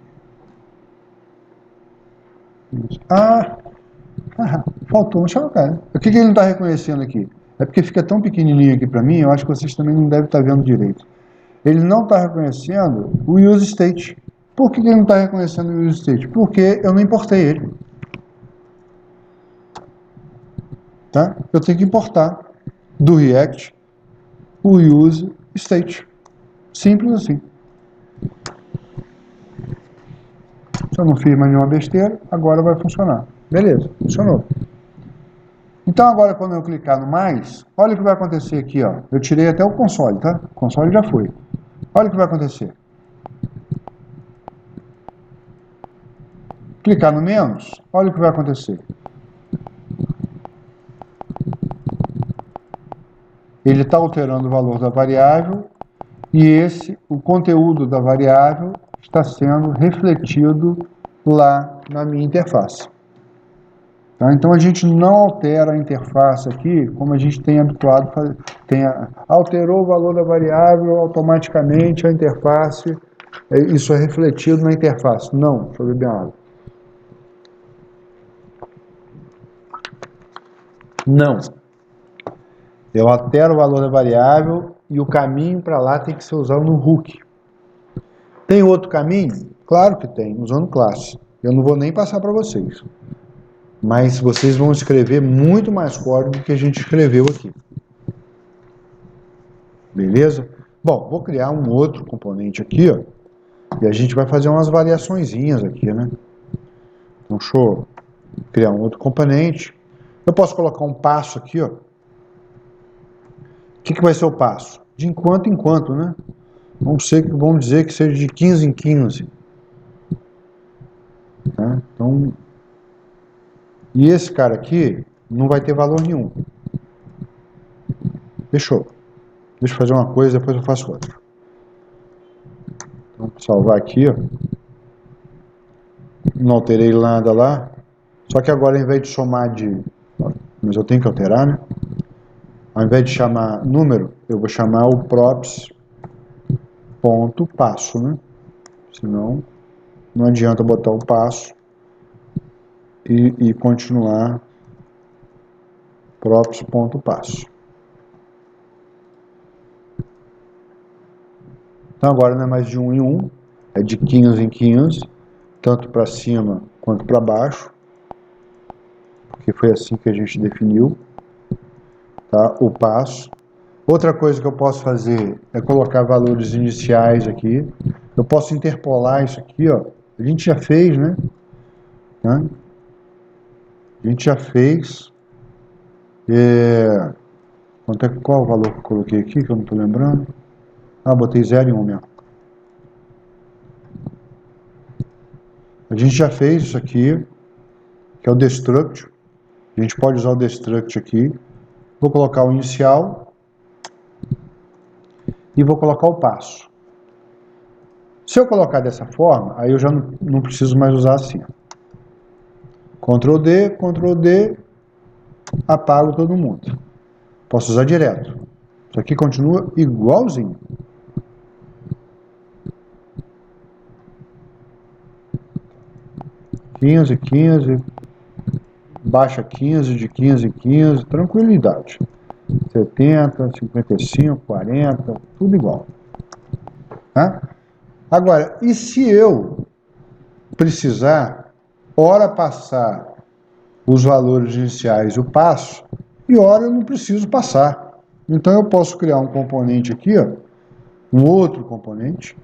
Faltou um chave. O que ele não está reconhecendo aqui? É porque fica tão pequenininho aqui para mim, eu acho que vocês também não devem estar vendo direito. Ele não está reconhecendo o use state. Por que ele não está reconhecendo o use state? Porque eu não importei ele. Tá? Eu tenho que importar do React o use state. Simples assim. Se eu não fiz mais nenhuma besteira, agora vai funcionar. Beleza, funcionou. Então agora quando eu clicar no mais, olha o que vai acontecer aqui, ó. Eu tirei até o console, tá? O console já foi. Olha o que vai acontecer. Clicar no menos, olha o que vai acontecer. Ele está alterando o valor da variável e o conteúdo da variável está sendo refletido lá na minha interface. Tá? Então a gente não altera a interface aqui como a gente tem habituado a fazer. Alterou o valor da variável, automaticamente a interface, isso é refletido na interface. Não, deixa eu beber água. Não. Eu altero o valor da variável e o caminho para lá tem que ser usado no hook. Tem outro caminho? Claro que tem, usando classe. Eu não vou nem passar para vocês. Mas vocês vão escrever muito mais código do que a gente escreveu aqui. Beleza? Bom, vou criar um outro componente aqui, ó. E a gente vai fazer umas variaçõezinhas aqui, né? Então, deixa eu criar um outro componente. Eu posso colocar um passo aqui, ó. O que vai ser o passo? De enquanto em quanto, né? Vamos dizer que seja de 15 em 15. Tá? Então, e esse cara aqui não vai ter valor nenhum. Fechou. Deixa eu fazer uma coisa, depois eu faço outra. Então, vou salvar aqui, ó. Não alterei nada lá. Só que agora, ao invés de somar de... Mas eu tenho que alterar, né? Ao invés de chamar número, eu vou chamar o props.passo, né? Senão, não adianta botar o passo e continuar props.passo. Então agora não é mais de 1 em 1, é de 15 em 15, tanto para cima quanto para baixo, porque foi assim que a gente definiu, tá? O passo. Outra coisa que eu posso fazer é colocar valores iniciais aqui. Eu posso interpolar isso aqui, ó. A gente já fez, né? A gente já fez. Qual o valor que eu coloquei aqui, que eu não estou lembrando? Botei 0 e 1 mesmo. A gente já fez isso aqui, que é o destruct. A gente pode usar o destruct aqui. Vou colocar o inicial e vou colocar o passo. Se eu colocar dessa forma, aí eu já não preciso mais usar assim. Ctrl D, apago todo mundo. Posso usar direto. Isso aqui continua igualzinho. (15, 15), baixa 15, de 15 em 15, tranquilidade. 70, 55, 40, tudo igual. Tá? Agora, e se eu precisar, ora passar os valores iniciais, o passo, e ora eu não preciso passar. Então eu posso criar um componente aqui, ó, um outro componente,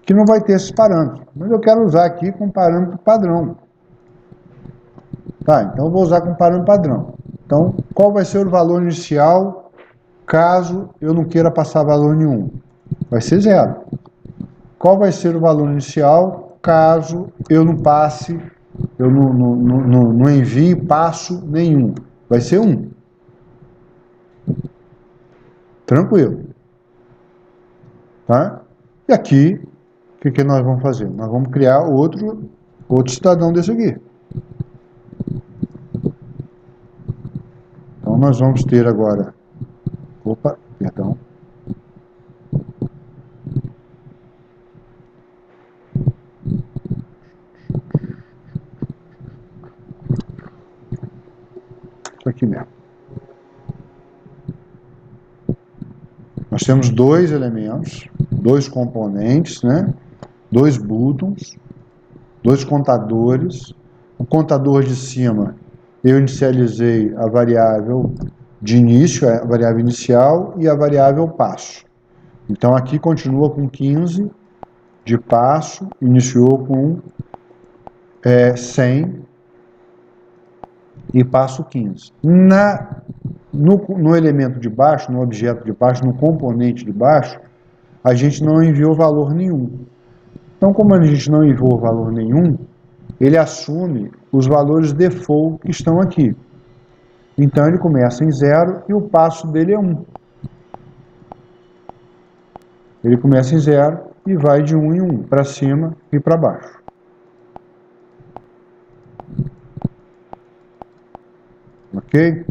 que não vai ter esses parâmetros. Mas eu quero usar aqui com parâmetro padrão. Tá, então eu vou usar com parâmetro padrão. Então, qual vai ser o valor inicial caso eu não queira passar valor nenhum? Vai ser 0. Qual vai ser o valor inicial caso eu não passe, eu não envie passo nenhum? Vai ser 1. Tranquilo. Tá? E aqui, o que nós vamos fazer? Nós vamos criar outro cidadão desse aqui. Então nós vamos ter agora... Opa, perdão. aqui mesmo. Nós temos dois elementos, dois componentes, né? Dois buttons, dois contadores. O contador de cima, eu inicializei a variável de início, a variável inicial, e a variável passo. Então aqui continua com 15 de passo, iniciou com 100 e passo 15. No elemento de baixo, no objeto de baixo, no componente de baixo, a gente não enviou valor nenhum. Então, como a gente não enviou valor nenhum, ele assume os valores default que estão aqui. Então, ele começa em 0 e o passo dele é 1. Ele começa em 0 e vai de 1 em 1, para cima e para baixo. Ok?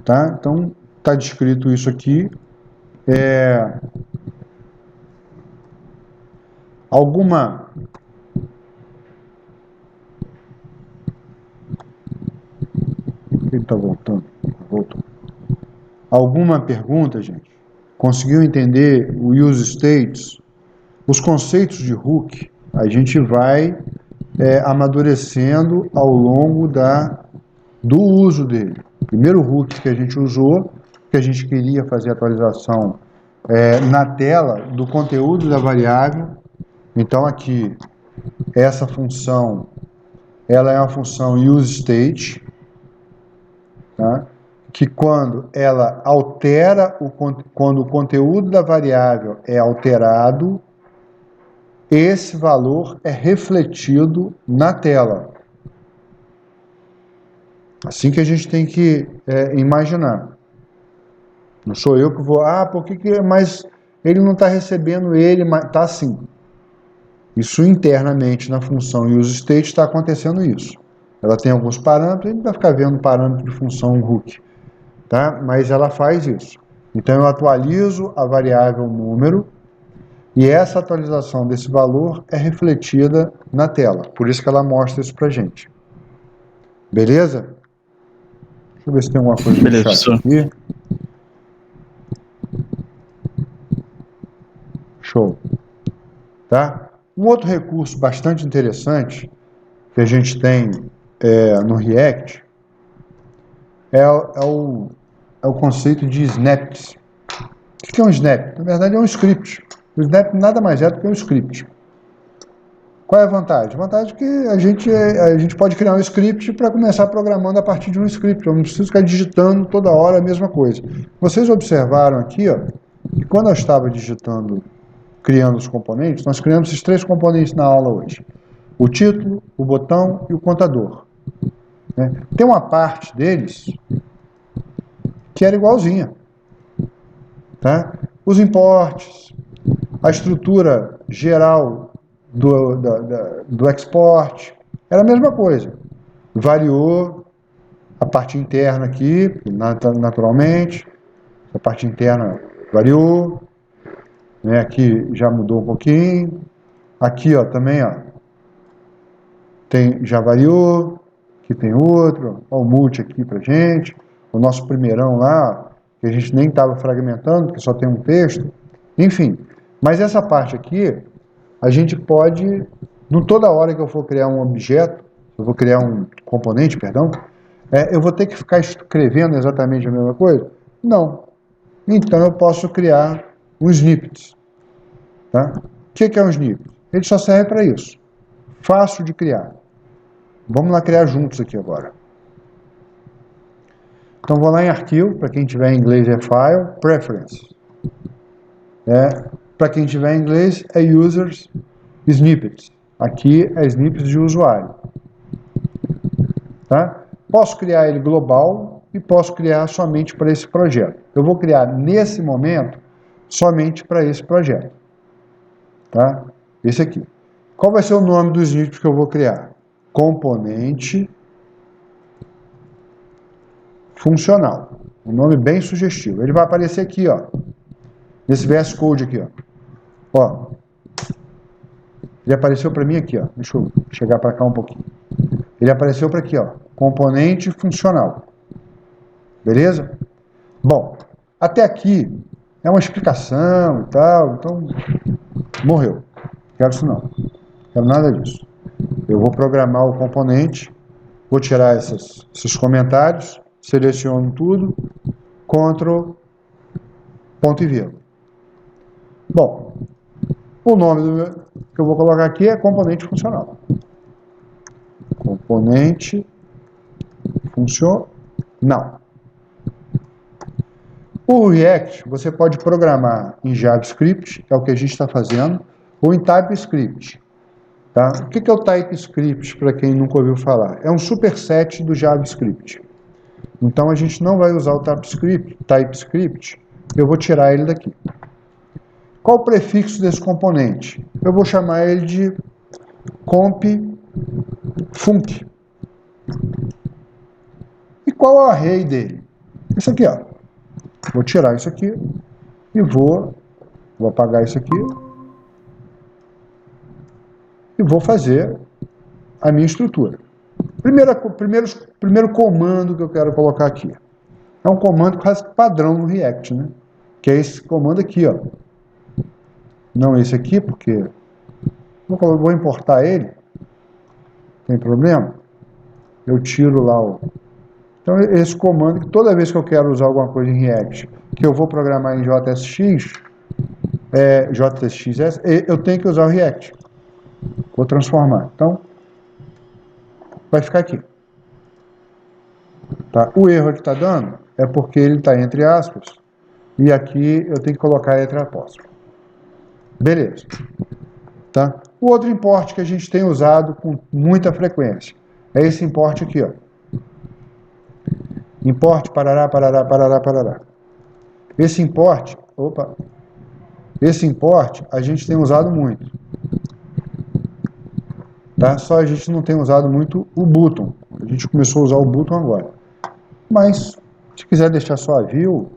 Tá? Então, está descrito isso aqui. Alguma... Ele está voltando. Voltou. Alguma pergunta, gente? Conseguiu entender o use states? Os conceitos de hook, a gente vai amadurecendo ao longo do uso dele. O primeiro hook que a gente usou, que a gente queria fazer atualização na tela do conteúdo da variável. Então aqui, essa função, ela é uma função useState, tá? Que quando ela altera, quando o conteúdo da variável é alterado, esse valor é refletido na tela. Assim que a gente tem que imaginar. Não sou eu que vou... mas ele não está recebendo ele, mas está sim. Isso internamente na função useState está acontecendo isso. Ela tem alguns parâmetros, ele vai ficar vendo parâmetro de função hook. Tá? Mas ela faz isso. Então eu atualizo a variável número e essa atualização desse valor é refletida na tela. Por isso que ela mostra isso pra gente. Beleza? Deixa eu ver se tem alguma coisa no chat aqui. Show. Tá? Um outro recurso bastante interessante que a gente tem no React é o conceito de snaps. O que é um snap? Na verdade é um script. O snap nada mais é do que um script. Qual é a vantagem? A vantagem é que a gente pode criar um script para começar programando a partir de um script. Eu não preciso ficar digitando toda hora a mesma coisa. Vocês observaram aqui, ó, que quando eu estava digitando, criando os componentes, nós criamos esses 3 componentes na aula hoje. O título, o botão e o contador. Né? Tem uma parte deles que era igualzinha. Tá? Os imports, a estrutura geral do export, era a mesma coisa. Variou a parte interna aqui, naturalmente, a parte interna variou, né? Aqui já mudou um pouquinho, aqui ó, também ó, já variou, aqui tem outro, ó, o multi aqui pra gente, o nosso primeirão lá, que a gente nem estava fragmentando, porque só tem um texto, enfim. Mas essa parte aqui, a gente pode, não toda hora que eu for criar um objeto, eu vou criar um componente, perdão, eu vou ter que ficar escrevendo exatamente a mesma coisa? Não. Então eu posso criar um snippet. Tá? O que é um snippet? Ele só serve para isso. Fácil de criar. Vamos lá criar juntos aqui agora. Então vou lá em arquivo, para quem tiver em inglês é file, preferences. Para quem tiver em inglês é users, snippets. Aqui é snippets de usuário. Tá? Posso criar ele global e posso criar somente para esse projeto. Eu vou criar nesse momento somente para esse projeto. Tá? Esse aqui. Qual vai ser o nome do snippet que eu vou criar? Componente funcional. Um nome bem sugestivo. Ele vai aparecer aqui, ó. Nesse VS Code aqui, ó. Ele apareceu para mim aqui, ó. Deixa eu chegar para cá um pouquinho. Ele apareceu para aqui, ó. Componente funcional. Beleza? Bom, até aqui é uma explicação e tal, então morreu. Quero isso não. Quero nada disso. Eu vou programar o componente, vou tirar esses comentários, seleciono tudo, Ctrl, ponto e vírgula. Bom, o nome que eu vou colocar aqui é componente funcional. Componente funcional. O React você pode programar em JavaScript, que é o que a gente está fazendo, ou em TypeScript. Tá? O que é o TypeScript, para quem nunca ouviu falar? É um superset do JavaScript. Então a gente não vai usar o TypeScript, eu vou tirar ele daqui. Qual o prefixo desse componente? Eu vou chamar ele de comp.func. E qual é o array dele? Isso aqui, ó. Vou tirar isso aqui e vou apagar isso aqui e vou fazer a minha estrutura. Primeiro comando que eu quero colocar aqui. É um comando quase padrão no React, né? Que é esse comando aqui, ó. Não esse aqui, porque vou importar ele. Tem problema? Eu tiro lá o... Então, esse comando, que toda vez que eu quero usar alguma coisa em React, que eu vou programar em JSX, eu tenho que usar o React. Vou transformar. Então, vai ficar aqui. Tá? O erro que está dando é porque ele está entre aspas, e aqui eu tenho que colocar entre apóstrofo. Beleza. Tá? O outro import que a gente tem usado com muita frequência é esse import aqui, ó. Import, parará, parará, parará, parará. Esse import a gente tem usado muito. Tá? Só a gente não tem usado muito o button. A gente começou a usar o button agora. Mas, se quiser deixar só a view,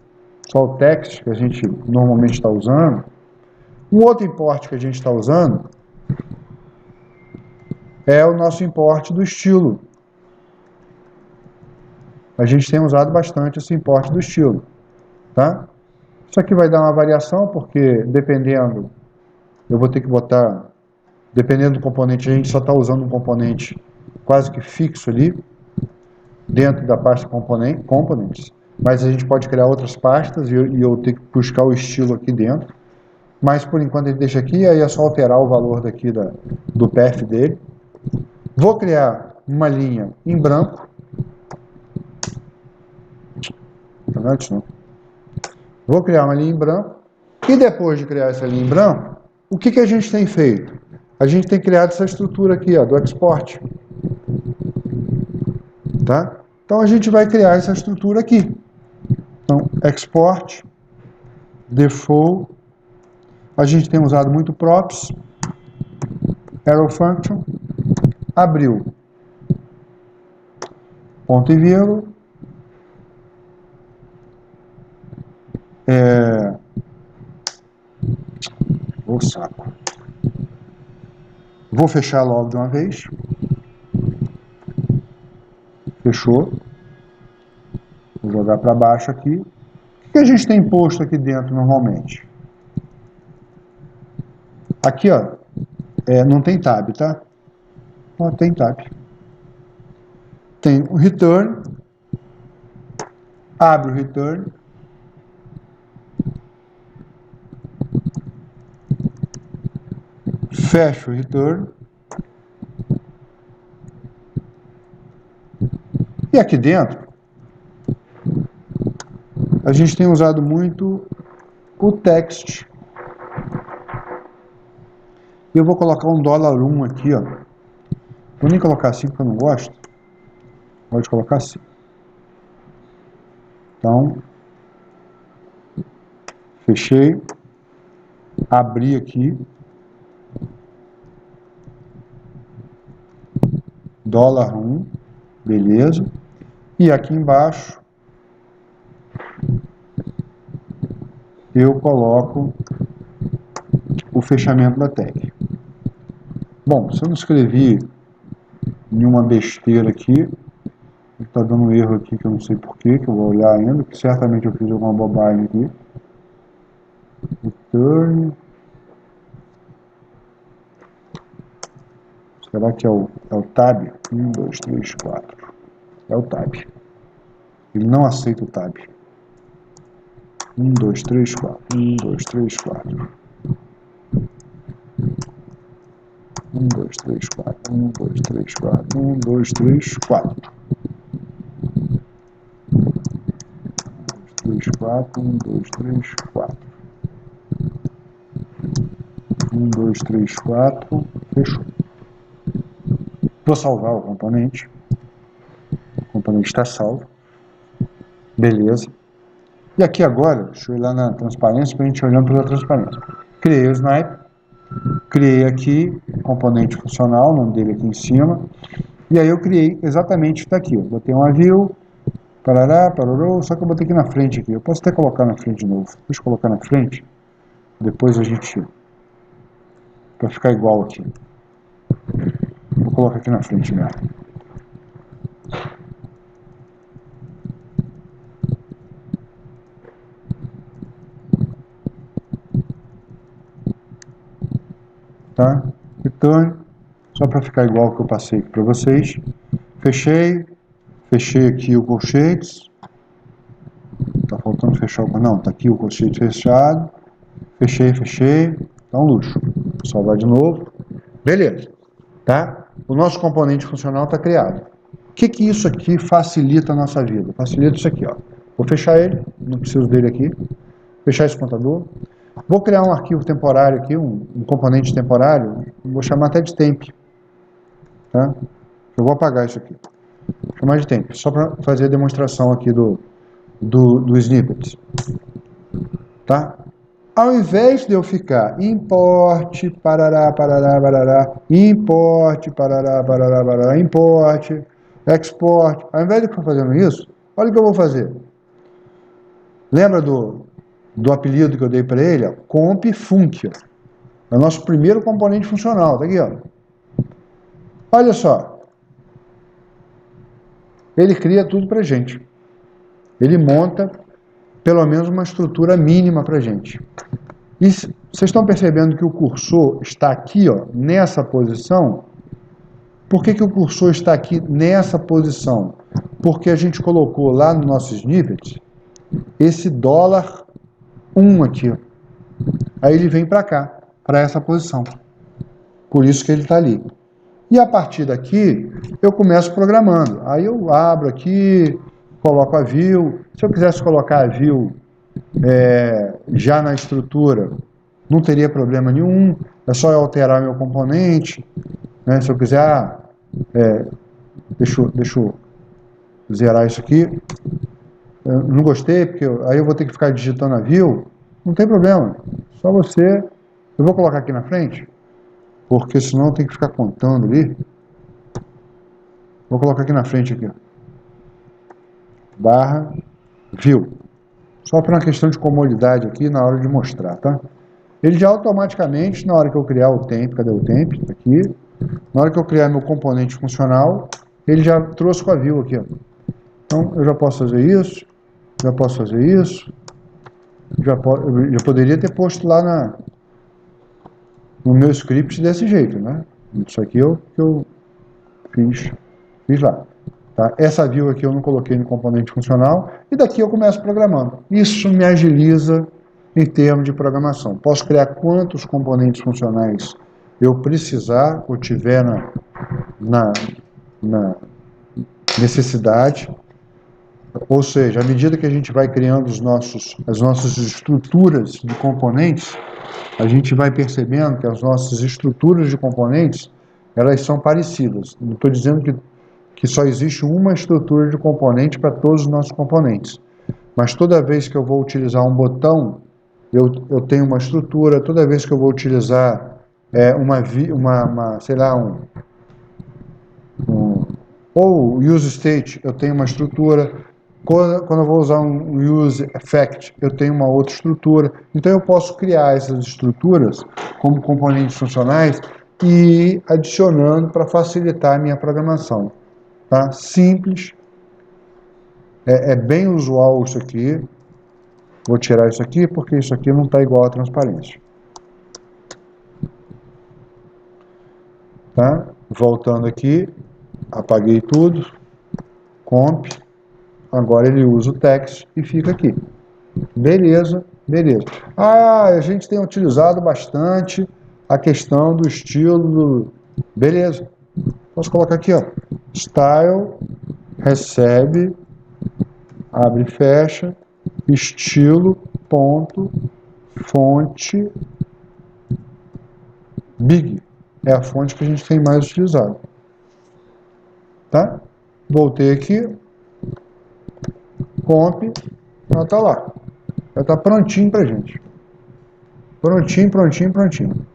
só o text que a gente normalmente está usando, um outro import que a gente está usando é o nosso import do estilo. A gente tem usado bastante esse import do estilo. Tá? Isso aqui vai dar uma variação, porque dependendo, eu vou ter que botar, dependendo do componente, a gente só está usando um componente quase que fixo ali, dentro da pasta components, mas a gente pode criar outras pastas e eu ter que buscar o estilo aqui dentro. Mas por enquanto ele deixa aqui, aí é só alterar o valor daqui do path dele. Vou criar uma linha em branco. Vou criar uma linha em branco. E depois de criar essa linha em branco, o que a gente tem feito? A gente tem criado essa estrutura aqui, ó, do export. Tá? Então a gente vai criar essa estrutura aqui. Então, export, default. A gente tem usado muito props, arrow function, abriu, ponto e vírgula, o saco. Vou fechar logo de uma vez. Fechou. Vou jogar para baixo aqui. O que a gente tem posto aqui dentro normalmente? Aqui, ó, não tem tab, tá? Não tem tab. Tem o return. Abre o return. Fecha o return. E aqui dentro, a gente tem usado muito o text. Eu vou colocar um $1 aqui, ó. Vou nem colocar assim porque eu não gosto. Pode colocar assim. Então, fechei. Abri aqui. $1, beleza. E aqui embaixo eu coloco o fechamento da tag. Bom, se eu não escrevi nenhuma besteira aqui, está dando um erro aqui que eu não sei porquê, que eu vou olhar ainda, que certamente eu fiz alguma bobagem aqui. Return. Será que é o tab? 1, 2, 3, 4. É o tab. Ele não aceita o tab. 1, 2, 3, 4. 1, 2, 3, 4. 1, 2, 3, 4. 1, 2, 3, 4. 1, 2, 3, 4. 2, 4. 1, 2, 3, 4. 1, 2, 3, 4. Fechou. Vou salvar o componente. O componente está salvo. Beleza. E aqui agora, deixa eu ir lá na transparência para a gente olhando pela transparência. Criei o snipe. Criei aqui o componente funcional, o nome dele aqui em cima. E aí eu criei exatamente isso daqui. Eu botei uma view, parará, pararou, só que eu botei aqui na frente aqui. Eu posso até colocar na frente de novo. Deixa eu colocar na frente. Depois a gente... Para ficar igual aqui. Vou colocar aqui na frente mesmo. Tá? Return. Só para ficar igual que eu passei aqui para vocês. Fechei. Fechei aqui o colchetes. Tá faltando fechar o... Não, tá aqui o colchete fechado. Fechei, fechei. Tá um luxo. Vou salvar de novo. Beleza. Tá? O nosso componente funcional está criado. O que que isso aqui facilita a nossa vida? Facilita isso aqui, ó. Vou fechar ele. Não preciso dele aqui. Fechar esse contador. Vou criar um arquivo temporário aqui, um componente temporário. Vou chamar até de temp. Tá? Eu vou apagar isso aqui. Vou chamar de temp. Só para fazer a demonstração aqui do snippet. Tá? Ao invés de eu ficar import, parará, parará, parará, import, parará, parará, parará, import, export, ao invés de eu ficar fazendo isso, olha o que eu vou fazer. Lembra do apelido que eu dei para ele? Ó? Comp function. É o nosso primeiro componente funcional. Tá aqui, ó. Olha só. Ele cria tudo para gente. Ele monta pelo menos uma estrutura mínima para gente. E vocês estão percebendo que o cursor está aqui, ó, nessa posição? Por que o cursor está aqui nessa posição? Porque a gente colocou lá no nosso snippet esse $1 aqui. Ó. Aí ele vem para cá, para essa posição. Por isso que ele está ali. E a partir daqui, eu começo programando. Aí eu abro aqui, coloco a view. Se eu quisesse colocar a view já na estrutura, não teria problema nenhum. É só eu alterar meu componente. Né? Se eu quiser... deixa eu zerar isso aqui. Eu não gostei, porque aí eu vou ter que ficar digitando a view. Não tem problema. Só você... Eu vou colocar aqui na frente, porque senão eu tenho que ficar contando ali. Vou colocar aqui na frente, aqui, ó. Barra view. Só para uma questão de comodidade aqui na hora de mostrar, tá? Ele já automaticamente, na hora que eu criar o temp, cadê o temp? Tá aqui. Na hora que eu criar meu componente funcional, ele já trouxe com a view aqui, ó. Então, eu já posso fazer isso, já posso fazer isso, eu já poderia ter posto lá no meu script desse jeito, né? Isso aqui eu fiz lá. Tá? Essa view aqui eu não coloquei no componente funcional, e daqui eu começo programando. Isso me agiliza em termos de programação. Posso criar quantos componentes funcionais eu precisar, ou tiver na necessidade. Ou seja, à medida que a gente vai criando as nossas estruturas de componentes, a gente vai percebendo que as nossas estruturas de componentes, elas são parecidas. Não estou dizendo que só existe uma estrutura de componente para todos os nossos componentes. Mas toda vez que eu vou utilizar um botão, eu tenho uma estrutura. Toda vez que eu vou utilizar ou use state, eu tenho uma estrutura. Quando eu vou usar um use effect, eu tenho uma outra estrutura. Então eu posso criar essas estruturas como componentes funcionais e ir adicionando para facilitar a minha programação. Tá? Simples, é bem usual isso aqui. Vou tirar isso aqui porque isso aqui não está igual à transparência. Tá? Voltando aqui, apaguei tudo, comp, agora ele usa o text e fica aqui. Beleza, beleza. A gente tem utilizado bastante a questão do estilo, beleza. Posso colocar aqui, ó, style, recebe, abre e fecha, estilo, ponto, fonte, big. É a fonte que a gente tem mais utilizado. Tá? Voltei aqui, comp, ela tá lá. Já tá prontinho pra gente. Prontinho, prontinho, prontinho.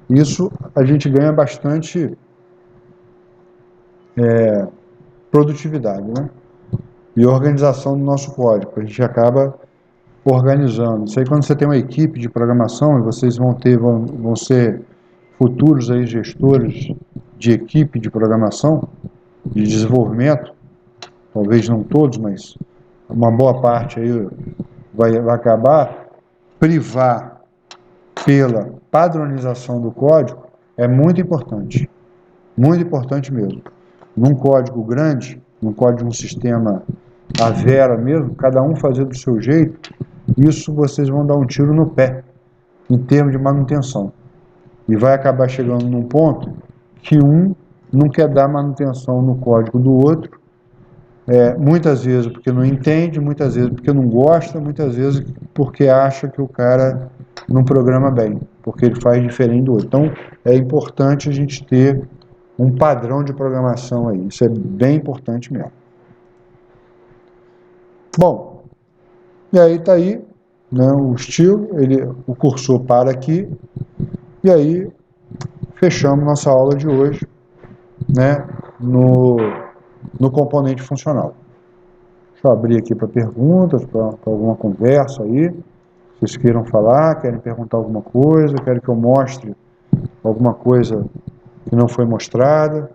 Isso a gente ganha bastante produtividade, né? E organização do nosso código. A gente acaba organizando. Isso aí quando você tem uma equipe de programação, e vocês vão ser futuros aí gestores de equipe de programação, de desenvolvimento, talvez não todos, mas uma boa parte aí vai acabar, privar pela padronização do código é muito importante mesmo. Num código grande, num código de um sistema à vera mesmo, cada um fazer do seu jeito, isso vocês vão dar um tiro no pé, em termos de manutenção. E vai acabar chegando num ponto que um não quer dar manutenção no código do outro, muitas vezes porque não entende, muitas vezes porque não gosta, muitas vezes porque acha que o cara não programa bem, porque ele faz diferente do outro. Então, é importante a gente ter um padrão de programação aí. Isso é bem importante mesmo. Bom, e aí está aí, né, o estilo, o cursor para aqui, e aí fechamos nossa aula de hoje, né, no componente funcional. Deixa eu abrir aqui para perguntas, para alguma conversa aí. Vocês queiram falar, querem perguntar alguma coisa, querem que eu mostre alguma coisa que não foi mostrada.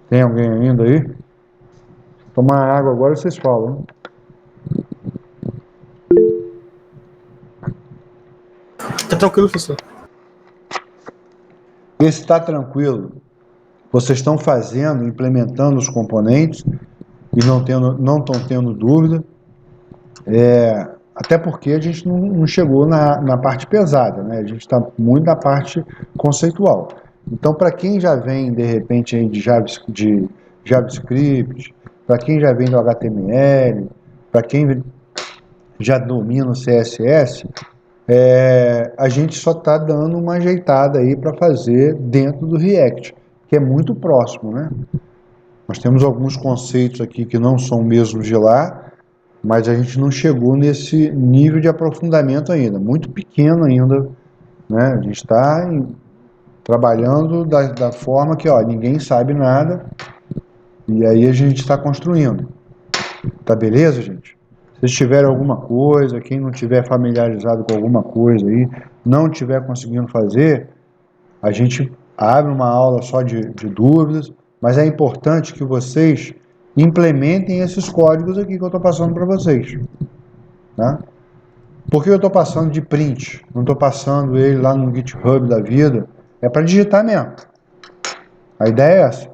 Tem alguém ainda aí? Tomar água agora vocês falam, hein? Tá tranquilo, professor. Esse está tranquilo. Vocês estão fazendo, implementando os componentes e não estão tendo dúvida. Até porque a gente não chegou na parte pesada, né? A gente está muito na parte conceitual. Então, para quem já vem, de repente, aí de JavaScript, para quem já vem do HTML, para quem já domina o CSS, a gente só está dando uma ajeitada aí para fazer dentro do React, que é muito próximo, né? Nós temos alguns conceitos aqui que não são mesmos de lá, mas a gente não chegou nesse nível de aprofundamento ainda, muito pequeno ainda, né? A gente está trabalhando da forma que, ó, ninguém sabe nada, e aí a gente está construindo. Tá beleza, gente? Se vocês tiverem alguma coisa, quem não tiver familiarizado com alguma coisa aí, não tiver conseguindo fazer, a gente abre uma aula só de dúvidas, mas é importante que vocês implementem esses códigos aqui que eu estou passando para vocês. Tá? Por que eu estou passando de print? Não estou passando ele lá no GitHub da vida. É para digitar mesmo. A ideia é essa.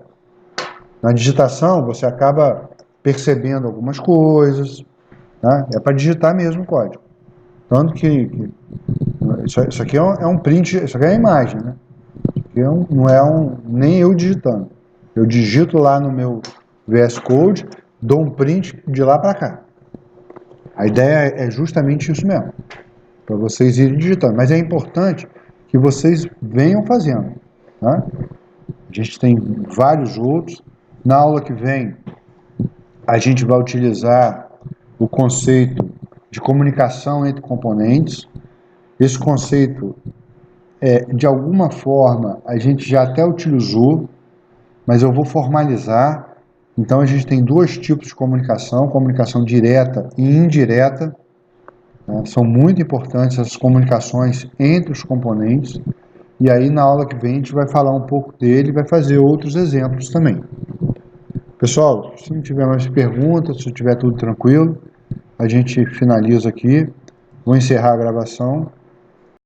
Na digitação, você acaba percebendo algumas coisas. Tá? É para digitar mesmo o código. Tanto que isso aqui é um print, isso aqui é uma imagem, né? Isso aqui não é nem eu digitando. Eu digito lá no meu VS Code, dou um print de lá para cá. A ideia é justamente isso mesmo, para vocês irem digitando. Mas é importante que vocês venham fazendo. Tá? A gente tem vários outros. Na aula que vem, a gente vai utilizar o conceito de comunicação entre componentes. Esse conceito, de alguma forma, a gente já até utilizou, mas eu vou formalizar. Então, a gente tem dois tipos de comunicação direta e indireta. né? São muito importantes as comunicações entre os componentes, e aí na aula que vem a gente vai falar um pouco dele e vai fazer outros exemplos também. Pessoal, se não tiver mais perguntas, se tiver tudo tranquilo, a gente finaliza aqui. Vou encerrar a gravação